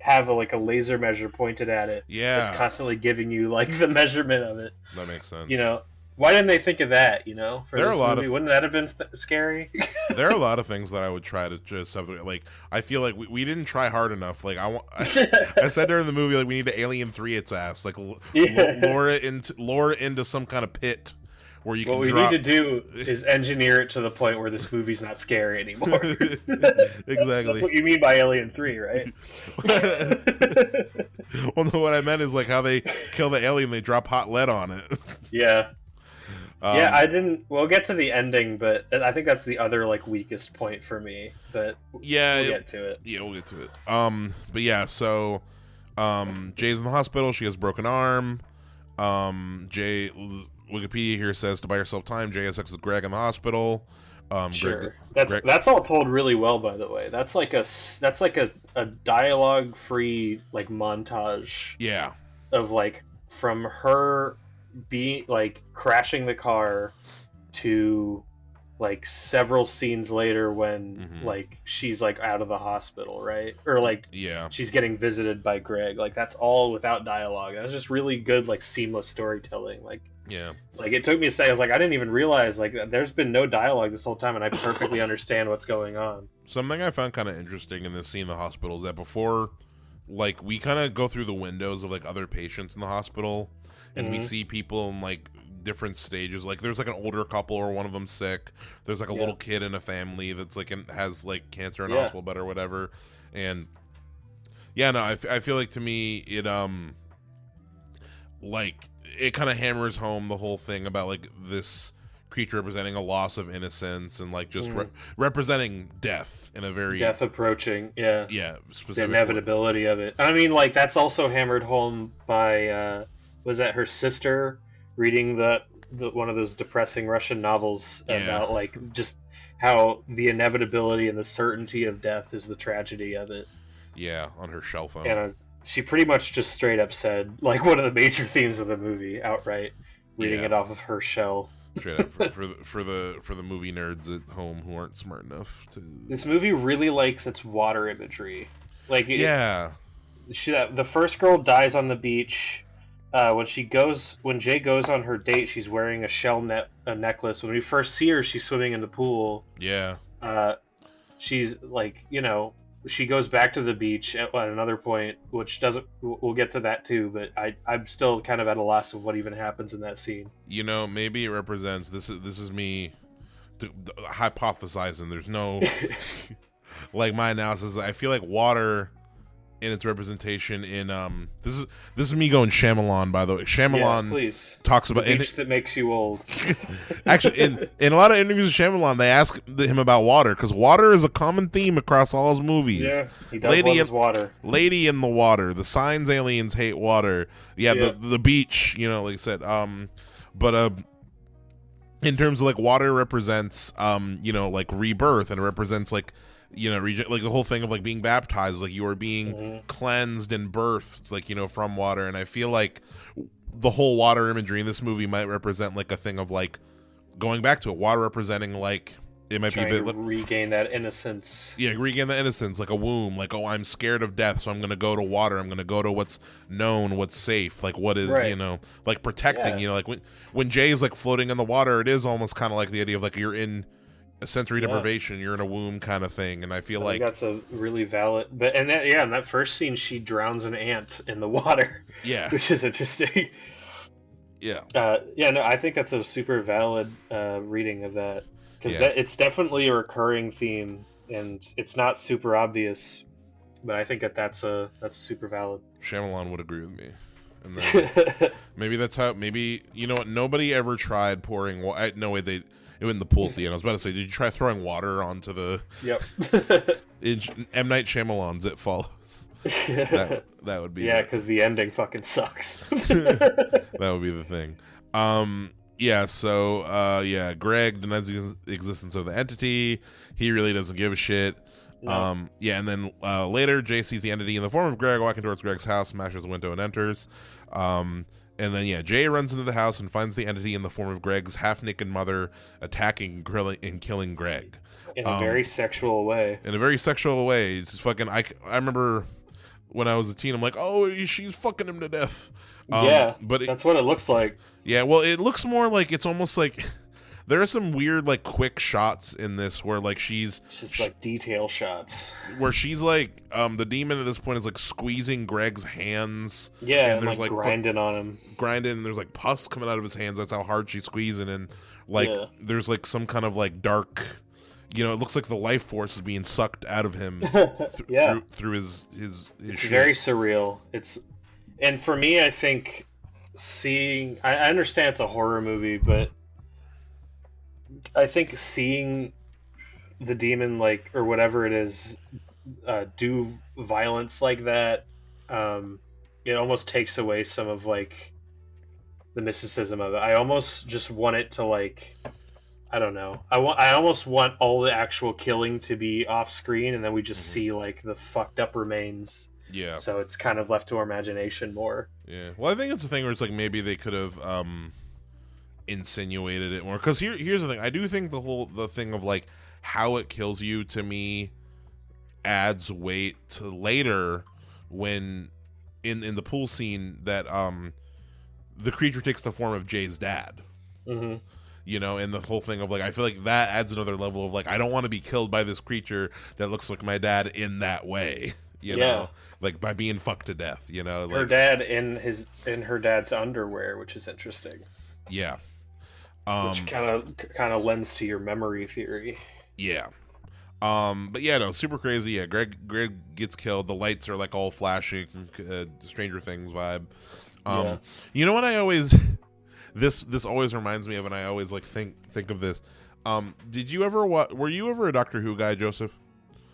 have a laser measure pointed at it. Yeah, it's constantly giving you like the measurement of it. That makes sense. You know. Why didn't they think of that? You know, for There are this a lot movie, of- wouldn't that have been scary? There are a lot of things that I would try to just have, like, I feel like we didn't try hard enough. Like I said during the movie, like, we need to Alien 3 its ass, like Yeah. lure it into some kind of pit where you What can we drop. need to do is engineer it to the point where this movie's not scary anymore. Exactly. That's what you mean by Alien 3, right? Well, no, what I meant is like how they kill the alien, they drop hot lead on it. Yeah. Um, Yeah, I didn't. We'll get to the ending, but I think that's the other like weakest point for me. But yeah, we'll get to it. yeah, we'll get to it. But yeah, so, Jay's in the hospital. She has a broken arm. Jay, Wikipedia here says to buy herself time. Jay has sex with Greg in the hospital. Sure, Greg- that's all told really well, by the way. That's like a dialogue free like montage Yeah, of like from her being like crashing the car to like several scenes later when Mhm. like she's like out of the hospital, right? Or like yeah, she's getting visited by Greg. Like that's all without dialogue. That was just really good, like seamless storytelling. yeah. Like it took me a second. I was like, I didn't even realize like there's been no dialogue this whole time, and I perfectly understand what's going on. Something I found kind of interesting in this scene in the hospital is that before, like, we kind of go through the windows of like other patients in the hospital, and we Mhm. see people in like different stages. Like, there's like an older couple, or one of them sick. There's like a Yeah. little kid in a family that's like has like cancer in Yeah. hospital bed or whatever. And yeah, no, I feel like to me it like it kind of hammers home the whole thing about like this creature representing a loss of innocence and like just representing death in a very Death approaching, yeah. yeah The specific inevitability of it. I mean, like that's also hammered home by was that her sister reading the one of those depressing Russian novels Yeah. about like just how the inevitability and the certainty of death is the tragedy of it. yeah on her shell phone. And she pretty much just straight up said like one of the major themes of the movie outright, reading Yeah. it off of her shell. Straight up for the movie nerds at home who aren't smart enough to This movie really likes its water imagery. Like yeah the first girl dies on the beach. When Jay goes on her date, she's wearing a necklace. When we first see her, she's swimming in the pool. yeah She's like, she goes back to the beach at another point, which doesn't. We'll get to that too, but I'm still kind of at a loss of what even happens in that scene. maybe it represents this is me hypothesizing. There's no like my analysis. I feel like water in its representation in this is me going Shyamalan, by the way. Shyamalan Yeah, please. talks The about beach that makes you old. actually in a lot of interviews with Shyamalan they ask him about water because water is a common theme across all his movies. Yeah, he does love his water. Lady in the water, the signs aliens hate water. Yeah. The beach, like I said. But in terms of like water represents like rebirth, and it represents like like the whole thing of like being baptized, like you are being cleansed and birthed, like from water. And I feel like the whole water imagery in this movie might represent like a thing of like going back to it, water representing like it might Trying be a bit to regain that innocence. yeah, regain the innocence, like a womb, like, oh, I'm scared of death, so I'm gonna go to water, I'm gonna go to what's known, what's safe, like what is Right. like protecting. Yeah. Like when Jay's like floating in the water, it is almost kind of like the idea of like you're in a sensory deprivation, you're in a womb kind of thing. And I feel I like think that's a really valid. But in that first scene, she drowns an ant in the water, yeah which is interesting. yeah No, I think that's a super valid reading of that, because Yeah. it's definitely a recurring theme, and it's not super obvious. But I think that's super valid. Shyamalan would agree with me. And then maybe that's how what, nobody ever tried pouring water. No way, it went in the pool at the end. I was about to say, did you try throwing water onto the Yep. M. Night Shyamalan's It Follows? That would be Yeah, the- because the ending fucking sucks. that would be the thing. Greg denies the existence of the entity. He really doesn't give a shit. No. And then later Jay sees the entity in the form of Greg walking towards Greg's house, smashes the window and enters. And then Jay runs into the house and finds the entity in the form of Greg's half-naked mother attacking, grilling, and killing Greg In a very sexual way. in a very sexual way. It's just fucking. I remember when I was a teen. I'm like, oh, she's fucking him to death. Yeah, but that's what it looks like. Yeah, well, it looks more like it's almost like there are some weird like quick shots in this where like she's just like detail shots where she's like the demon at this point is like squeezing Greg's hands. Yeah, and there's like grinding on him. Grinding, and there's like pus coming out of his hands. That's how hard she's squeezing, and like there's like some kind of like dark, you know, it looks like the life force is being sucked out of him through his It's shit. very surreal. And for me, I think I understand it's a horror movie, but I think seeing the demon, like, or whatever it is, do violence like that, it almost takes away some of like the mysticism of it. I almost just want it to like, I don't know. I almost want all the actual killing to be off screen, and then we just see like the fucked up remains. Yeah. So it's kind of left to our imagination more. Yeah. Well, I think it's a thing where it's like maybe they could have insinuated it more. Because here's the thing. I do think the thing of like how it kills you to me adds weight to later when in the pool scene that the creature takes the form of Jay's dad. Mm-hmm. You know, and the whole thing of like, I feel like that adds another level of like, I don't want to be killed by this creature that looks like my dad in that way. You know, like by being fucked to death. You know, like, her dad in her dad's underwear, which is interesting. Yeah, which kind of lends to your memory theory. Yeah, but yeah, no, super crazy. Yeah, Greg gets killed. The lights are like all flashing, Stranger Things vibe. You know what I always this always reminds me of, and I always like think of this. Did you ever were you ever a Doctor Who guy, Joseph?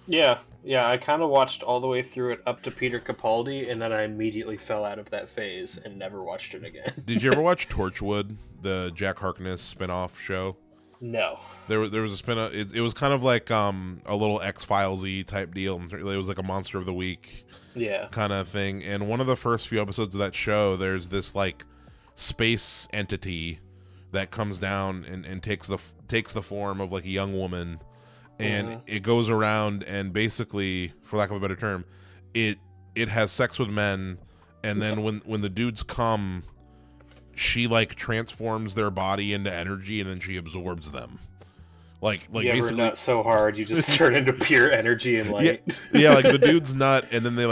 Yeah, I kind of watched all the way through it up to Peter Capaldi, and then I immediately fell out of that phase and never watched it again. Did you ever watch Torchwood, the Jack Harkness spin-off show? No. There was a spin-off. It was kind of like a little X-Files-y type deal. It was like a Monster of the Week kind of thing. And one of the first few episodes of that show, there's this like space entity that comes down and takes the form of like a young woman. And it goes around and basically, for lack of a better term, it has sex with men, and then when the dudes come, she like transforms their body into energy, and then she absorbs them. Like you ever basically nut so hard you just turn into pure energy and light. Yeah, like the dude's nut, and then they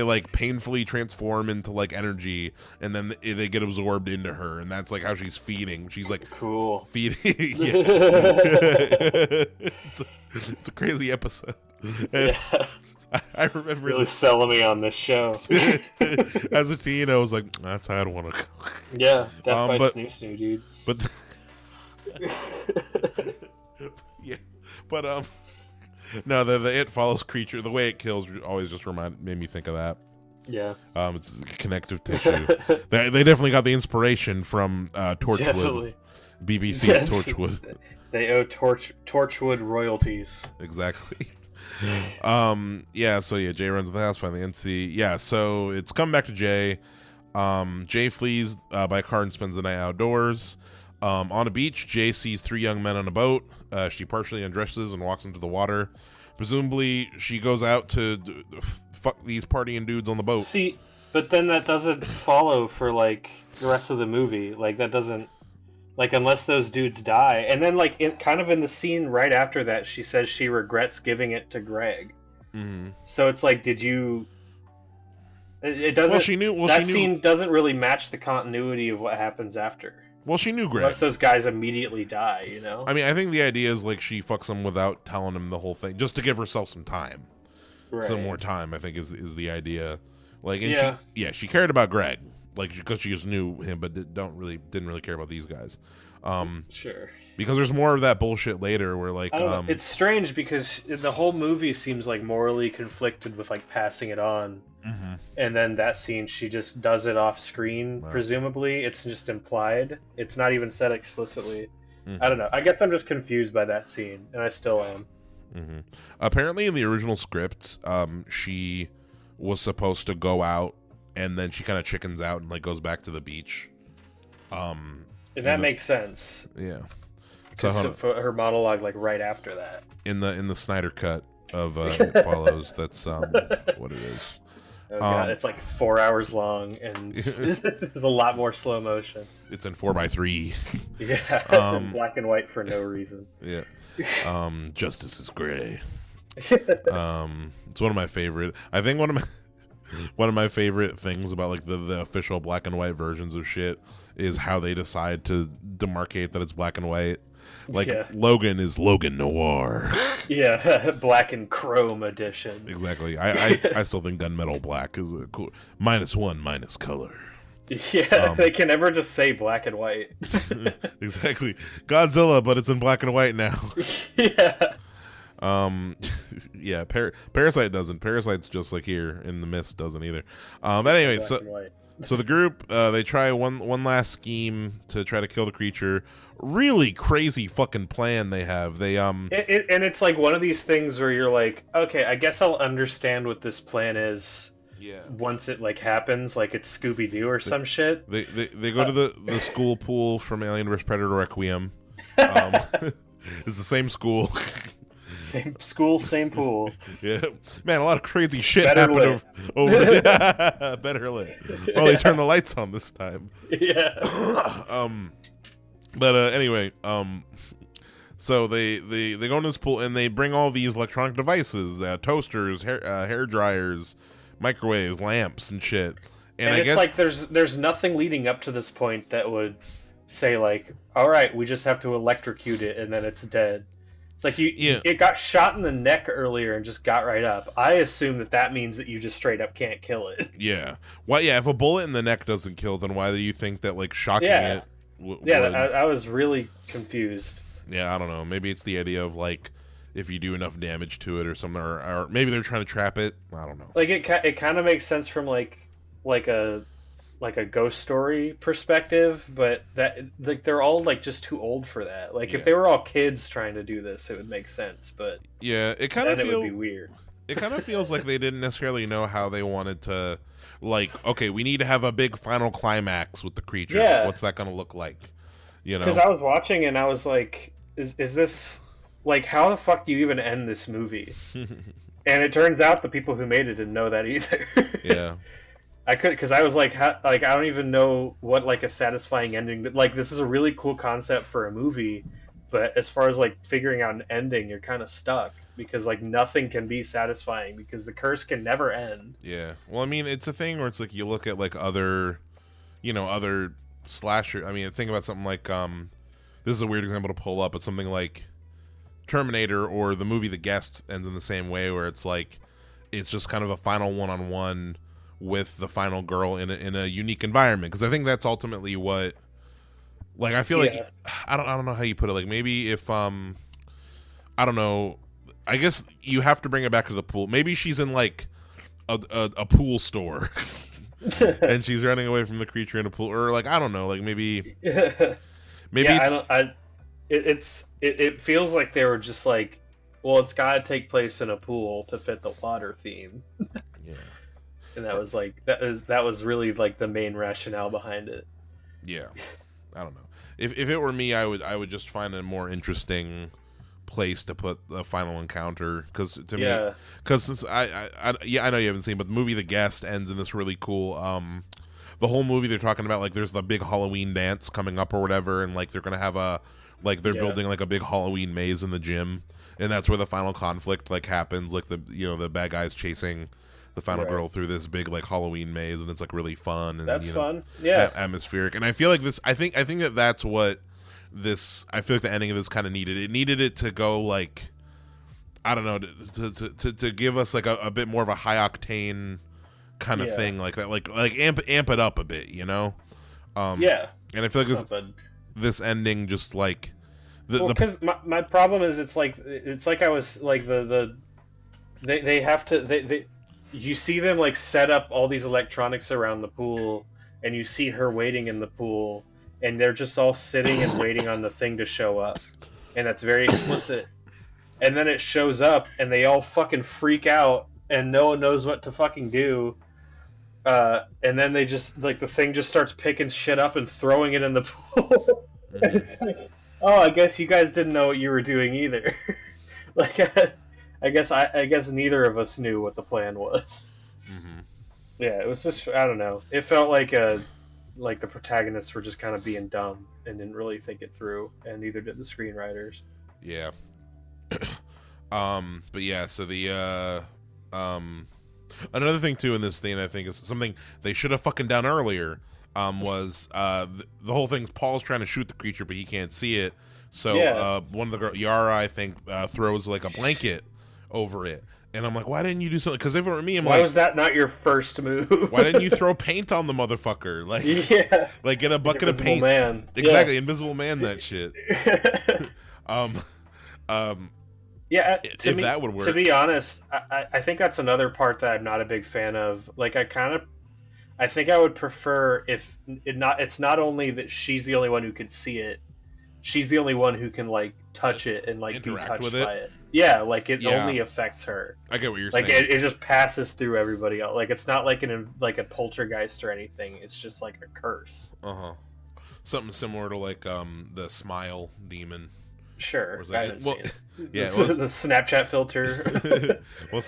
like painfully transform into like energy, and then they get absorbed into her, and that's like how she's feeding. She's like cool feeding. It's a crazy episode. Yeah. I remember really selling me on this show. As a teen, I was like, that's how I'd want to go. Yeah, Death by Snoo Snoo, dude. But yeah, but no, the It Follows creature, the way it kills, always just made me think of that. Yeah. It's connective tissue. They definitely got the inspiration from Torchwood. Definitely. BBC's Torchwood. They owe Torchwood royalties. Exactly. Yeah, so yeah, Jay runs the house, finally NC. Yeah, so it's come back to Jay. Jay flees by car and spends the night outdoors. On a beach, Jay sees three young men on a boat. She partially undresses and walks into the water. Presumably, she goes out to fuck these partying dudes on the boat. See, but then that doesn't follow for, like, the rest of the movie. Like, that doesn't... Like, unless those dudes die. And then, like, kind of in the scene right after that, she says she regrets giving it to Greg. Mm-hmm. So it's like, did you... It doesn't... Well, she knew... that scene doesn't really match the continuity of what happens after. Well, she knew Greg. Unless those guys immediately die, you know? I mean, I think the idea is, like, she fucks him without telling him the whole thing, just to give herself some time. Right. Some more time, I think, is the idea. Like, and she cared about Greg, like, because she just knew him, but didn't really care about these guys. Sure. Because there's more of that bullshit later, where like, it's strange because the whole movie seems like morally conflicted with like passing it on, and then that scene she just does it off screen. Right. Presumably, it's just implied. It's not even said explicitly. I don't know. I guess I'm just confused by that scene, and I still am. Apparently, in the original script, she was supposed to go out, and then she kind of chickens out and like goes back to the beach. And that makes sense. Yeah. So her monologue, like right after that, in the Snyder cut of It Follows, that's what it is. Oh god, it's like 4 hours long, and there's a lot more slow motion. It's in 4:3. Yeah, black and white for no reason. Yeah. Justice is gray. It's one of my favorite. I think one of my favorite things about like the official black and white versions of shit is how they decide to demarcate that it's black and white. Like Logan is Logan Noir. Yeah, black and chrome edition. Exactly. I still think Gunmetal Black is a cool -1 minus color. Yeah, they can never just say black and white. Exactly. Godzilla, but it's in black and white now. Yeah. Yeah. Parasite doesn't. Parasite's just like here in the Mist doesn't either. But anyway, so the group they try one last scheme to try to kill the creature. Really crazy fucking plan they have. They and it's like one of these things where you're like, okay, I guess I'll understand what this plan is. Yeah. Once it like happens, like it's Scooby Doo or some shit. They go to the school pool from Alien vs Predator Requiem. It's the same school. Same school, same pool. Yeah, man, a lot of crazy shit Better happened over there. Better lit. Well, they turned the lights on this time. Yeah. But anyway, so they go into this pool and they bring all these electronic devices, toasters, hair dryers, microwaves, lamps, and shit. And it's like there's nothing leading up to this point that would say like, all right, we just have to electrocute it and then it's dead. It's like it got shot in the neck earlier and just got right up. I assume that means that you just straight up can't kill it. Yeah. Well, yeah. If a bullet in the neck doesn't kill, then why do you think that like shocking it? I was really confused. Yeah, I don't know. Maybe it's the idea of like if you do enough damage to it or something, or maybe they're trying to trap it. I don't know. Like it kind of makes sense from like a Ghost Story perspective, but that like they're all like just too old for that. Like if they were all kids trying to do this, it would make sense. But yeah, it kind of it would be weird. It kind of feels like they didn't necessarily know how they wanted to. Like, okay, we need to have a big final climax with the creature. Yeah. Like, what's that going to look like? You know? Because I was watching and I was like, is this like how the fuck do you even end this movie? And it turns out the people who made it didn't know that either. Yeah. Because I was like, I don't even know what like a satisfying ending. Like, this is a really cool concept for a movie, but as far as like figuring out an ending, you're kind of stuck because like nothing can be satisfying because the curse can never end. Yeah. Well, I mean, it's a thing where it's like you look at like other slasher. I mean, think about something like this is a weird example to pull up, but something like Terminator or the movie The Guest ends in the same way, where it's like it's just kind of a final one-on-one with the final girl in a unique environment, because I think that's ultimately what, like, I feel like I don't know how you put it, like maybe if I don't know, I guess you have to bring it back to the pool. Maybe she's in like a pool store and she's running away from the creature in a pool, or like I don't know, like maybe it feels like they were just like, well, it's got to take place in a pool to fit the water theme. Yeah. And that was like that was really like the main rationale behind it. Yeah, I don't know. If it were me, I would just find a more interesting place to put the final encounter, because to me, because since I know you haven't seen, but the movie The Guest ends in this really cool. The whole movie they're talking about like there's the big Halloween dance coming up or whatever, and like they're gonna have they're building like a big Halloween maze in the gym, and that's where the final conflict like happens. Like the bad guys chasing the final girl through this big like Halloween maze, and it's like really fun and that's fun, atmospheric. And I feel like this. I think that's what this. I feel like the ending of this kind of needed. It needed it to go like, I don't know, to give us like a bit more of a high octane kind of thing, like that, like amp it up a bit, you know. And I feel like this ending just like because my problem is it's like I was like they have to you see them like set up all these electronics around the pool, and you see her waiting in the pool, and they're just all sitting and waiting on the thing to show up, and that's very explicit. And then it shows up, and they all fucking freak out, and no one knows what to fucking do. And then they just like the thing just starts picking shit up and throwing it in the pool. And it's like, oh, I guess you guys didn't know what you were doing either. Like, I guess neither of us knew what the plan was. Mm-hmm. Yeah, it was just I don't know. It felt like the protagonists were just kind of being dumb and didn't really think it through, and neither did the screenwriters. Yeah. But yeah, so the another thing too in this thing I think is something they should have fucking done earlier. Was the whole thing's Paul's trying to shoot the creature, but he can't see it. So Yeah. one of the girl, Yara, I think, throws like a blanket over it, and I'm like, why didn't you do something? Because if it were me, I'm Why like, was that not your first move? why didn't you throw paint on the motherfucker? Like, Yeah. like get a bucket of Invisible paint. Man. Exactly, Invisible Man that shit. Yeah. Um, Yeah, if that would work. To be honest, I think that's another part that I'm not a big fan of. Like, I think I would prefer if it's not only that she's the only one who can see it, she's the only one who can like touch it and like be Interact touched with by it. Yeah, like it Yeah. only affects her. I get what you're Like saying. it just passes through everybody else. Like it's not like a poltergeist or anything. It's just like a curse. Something similar to like the smile demon. Sure. Or is I that- haven't well, seen it. yeah, The, well, it's- the Snapchat filter. well,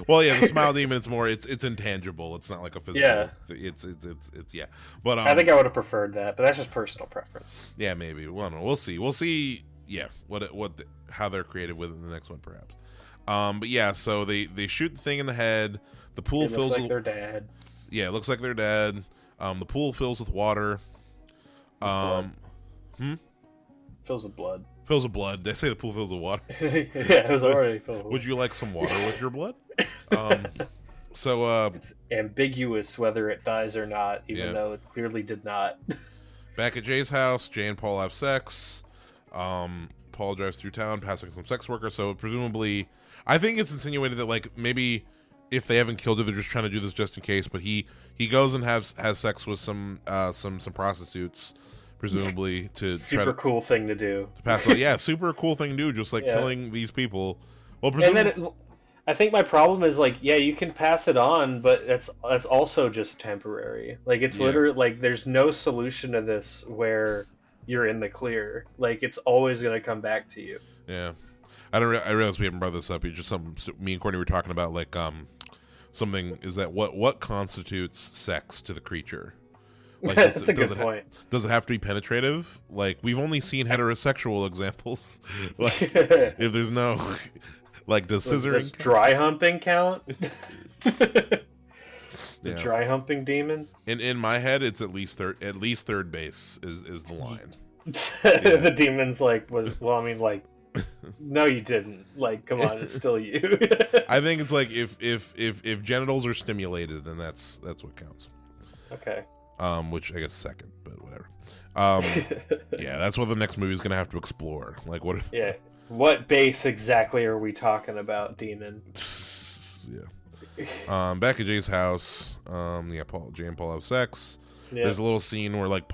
well, yeah, the smile demon. It's more. It's intangible. It's not like a physical. Yeah. It's yeah. But I think I would have preferred that, but that's just personal preference. yeah, maybe. Well, no, we'll see. We'll see. Yeah, how they're creative with it in the next one, perhaps. But yeah, so they shoot the thing in the head. The pool It fills looks like with, their dad. yeah, it looks like they're dead. The pool fills with water. Blood. Fills with blood. Fills with blood. They say the pool fills with water. Yeah, it was already filled. Would you like some water with your blood? So It's ambiguous whether it dies or not, even Yeah. though it clearly did not. back at Jay's house, Jay and Paul have sex. Paul drives through town, passing some sex worker. So presumably, I think it's insinuated that like maybe if they haven't killed her, they're just trying to do this just in case. But he goes and has sex with some prostitutes, presumably to try Super to cool thing to do. pass. Yeah, super cool thing to do, just like Yeah. killing these people. Well, And then presumably, I think my problem is like, yeah, you can pass it on, but that's also just temporary. Like it's Yeah. literally like there's no solution to this where you're in the clear. Like it's always gonna come back to you. yeah. I realize we haven't brought this up. It's just something me and Courtney were talking about. Like, something is that what constitutes sex to the creature? Like, That's a good point. Does it have to be penetrative? Like, we've only seen heterosexual examples. Like, if there's no, like, does Does scissoring? dry humping count? The Yeah. dry humping demon? In my head, it's at least third base is the line. The demon's like I mean like no you didn't. Like come on, it's still you. I think it's like if genitals are stimulated, then that's what counts. Okay. Which I guess second, but whatever. Yeah, that's what the next movie is gonna have to explore. Like, what if? Yeah. What base exactly are we talking about, demon? Yeah. Back at Jay's house. Yeah, Jay and Paul have sex. Yeah. There's a little scene where like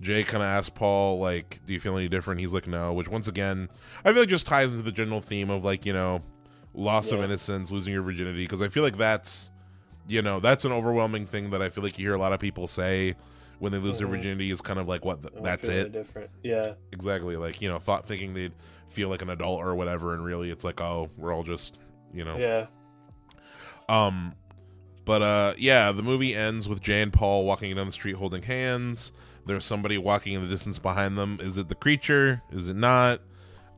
Jay kind of asks Paul like, "Do you feel any different?" He's like, "No," which once again, I feel like just ties into the general theme of like loss of Yeah. innocence, losing your virginity, because I feel like that's an overwhelming thing that I feel like you hear a lot of people say when they lose their virginity is kind of like that's Really it. different. Yeah. Exactly, like thinking they'd feel like an adult or whatever, and really it's like, oh, we're all just Yeah. But yeah, the movie ends with Jay and Paul walking down the street holding hands. There's somebody walking in the distance behind them. Is it the creature? Is it not?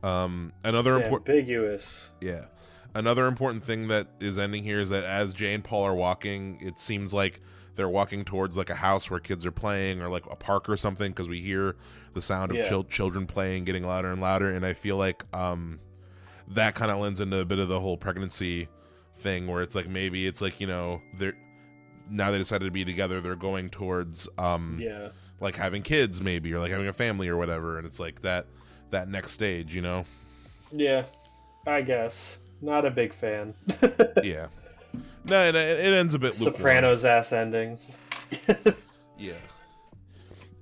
Another It's important ambiguous. yeah. Another important thing that is ending here is that as Jay and Paul are walking, it seems like they're walking towards like a house where kids are playing, or like a park or something, because we hear the sound of Yeah. children playing getting louder and louder, and I feel like that kind of lends into a bit of the whole pregnancy thing, where it's like maybe it's like they're now they decided to be together, they're going towards Yeah. like having kids maybe, or like having a family or whatever, and it's like that next stage, Yeah. I guess. Not a big fan. Yeah. No, it ends a bit lukewarm. Sopranos ass ending. Yeah,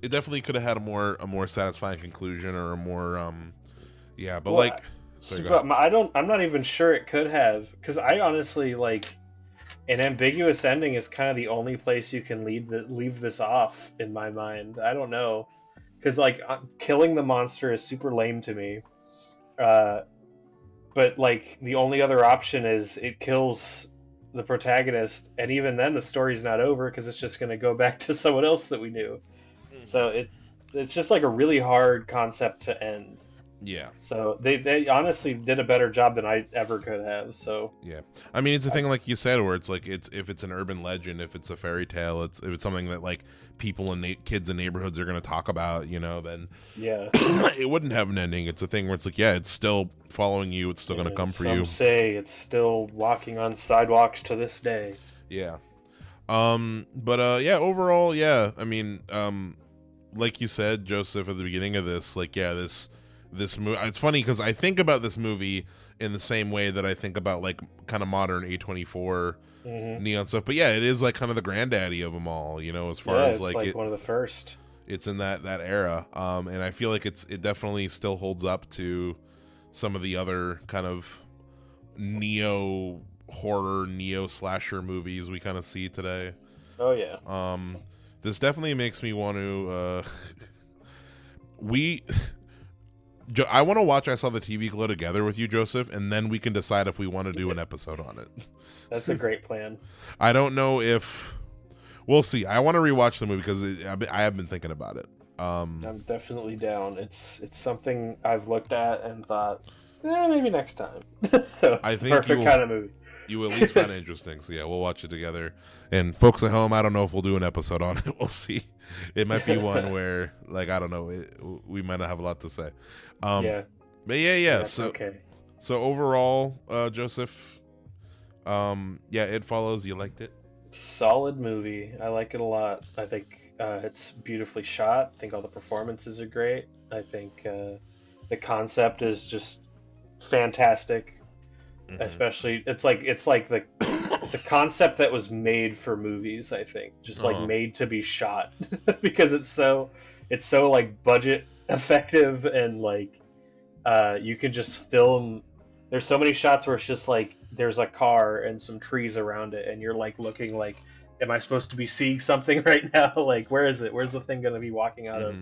it definitely could have had a more satisfying conclusion, or a more yeah, but Well, like sorry, go ahead. I'm not even sure it could have, because I honestly like an ambiguous ending is kind of the only place you can leave this off in my mind. I don't know, because like killing the monster is super lame to me. But like the only other option is it kills the protagonist, and even then the story's not over because it's just going to go back to someone else that we knew. So it's just like a really hard concept to end. Yeah. So they honestly did a better job than I ever could have. So yeah, I mean, it's a thing like you said, where it's like if it's an urban legend, if it's a fairy tale, if it's something that like people and kids in neighborhoods are going to talk about, then yeah, it wouldn't have an ending. It's a thing where it's like, yeah, it's still following you, it's still going to come for you. Some say it's still walking on sidewalks to this day. Yeah. But yeah, overall, yeah, I mean, like you said, Joseph, at the beginning of this, like, yeah, this movie, it's funny because I think about this movie in the same way that I think about like kind of modern A24 Neon stuff, but yeah, it is like kind of the granddaddy of them all, as far as like one of the first. It's in that era, and I feel like it definitely still holds up to some of the other kind of neo horror, neo slasher movies we kind of see today. Oh yeah. This definitely makes me want to I want to watch I Saw the TV Glow together with you, Joseph, and then we can decide if we want to do an episode on it. That's a great plan. I don't know if... We'll see. I want to rewatch the movie because I have been thinking about it. I'm definitely down. It's something I've looked at and thought, maybe next time. So it's I think perfect kind of movie. You will at least find it interesting. So yeah, we'll watch it together. And folks at home, I don't know if we'll do an episode on it. We'll see. It might be one where, like, I don't know, we might not have a lot to say. Yeah. But yeah. So okay. So overall, Joseph, yeah, It Follows. You liked it? Solid movie. I like it a lot. I think it's beautifully shot. I think all the performances are great. I think the concept is just fantastic. Mm-hmm. Especially, it's a concept that was made for movies. I think just like made to be shot because it's so like budget effective and like you can just film. There's so many shots where it's just like there's a car and some trees around it, and you're like looking like, am I supposed to be seeing something right now? Like, where is it? Where's the thing going to be walking out of?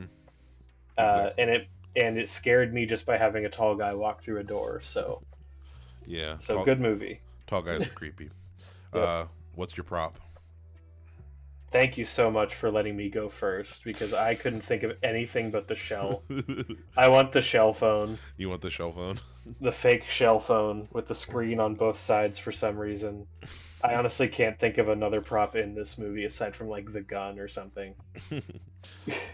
Exactly. And it scared me just by having a tall guy walk through a door. So yeah, good movie. Tall guys are creepy. Yep. What's your prop? Thank you so much for letting me go first because I couldn't think of anything but the shell. I want the shell phone. You want the shell phone? The fake shell phone with the screen on both sides for some reason. I honestly can't think of another prop in this movie aside from like the gun or something.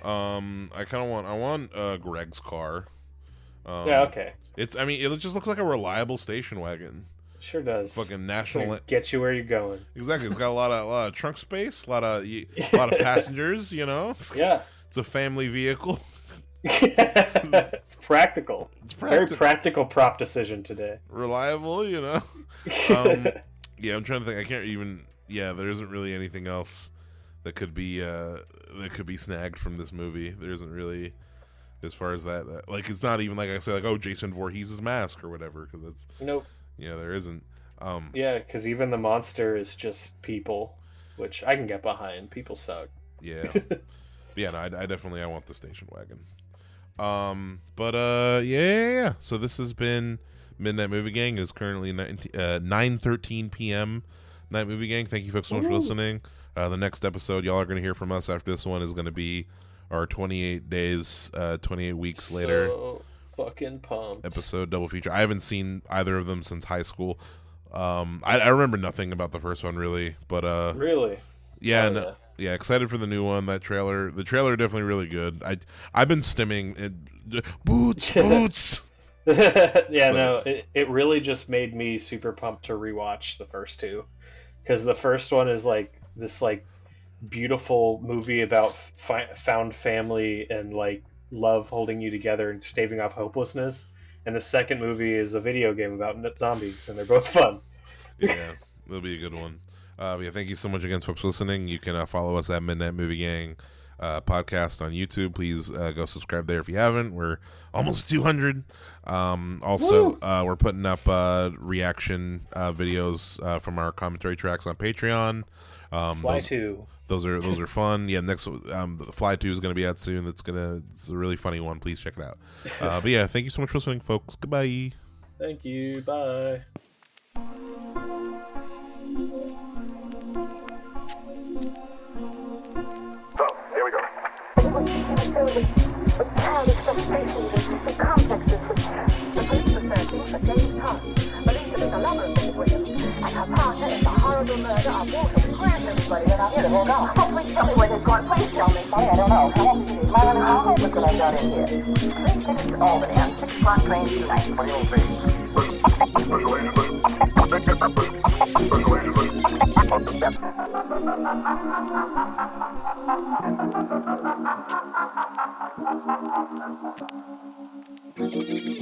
I want Greg's car. Yeah, okay. It just looks like a reliable station wagon. Sure does. Fucking national. Get you where you're going. Exactly. It's got a lot of trunk space, a lot of passengers. Yeah. It's a family vehicle. It's practical. Very practical prop decision today. Reliable. Yeah, I'm trying to think. I can't even. Yeah, there isn't really anything else that could be snagged from this movie. There isn't really, as far as that. Like, it's not even like I say, like, oh, Jason Voorhees' mask or whatever, because it's. Nope. Yeah, there isn't. Yeah, because even the monster is just people, which I can get behind. People suck. Yeah. Yeah, no, I definitely want the station wagon. Yeah. So this has been Midnight Movie Gang. It is currently 9:13 p.m. Night Movie Gang. Thank you folks so much for listening. The next episode y'all are going to hear from us after this one is going to be our 28 days, 28 weeks later. Fucking pumped. Episode double feature. I haven't seen either of them since high school. I remember nothing about the first one really, but really, yeah, yeah, excited for the new one. The trailer definitely really good. I've been stimming it. Boots. Yeah, so. No, it really just made me super pumped to rewatch the first two, because the first one is like this like beautiful movie about found family and like love holding you together and staving off hopelessness, and the second movie is a video game about zombies, and they're both fun. Yeah, it'll be a good one. Yeah, thank you so much again, folks, for listening. You can follow us at Midnight Movie Gang podcast on YouTube. Please go subscribe there if you haven't. We're almost 200. Also, we're putting up reaction videos from our commentary tracks on Patreon. Fly 2. Those are fun. Yeah, next Fly 2 is going to be out soon. It's a really funny one. Please check it out. But yeah, thank you so much for listening, folks. Goodbye. Thank you. Bye. where's everybody? They're not here. They've all gone. Oh, please tell me where they've gone. Please tell me. Sorry, I don't know. How long is it? Myron, how long is it I got in here? 3 tickets to Albany on 6 o'clock train tonight. What will be? Special agent.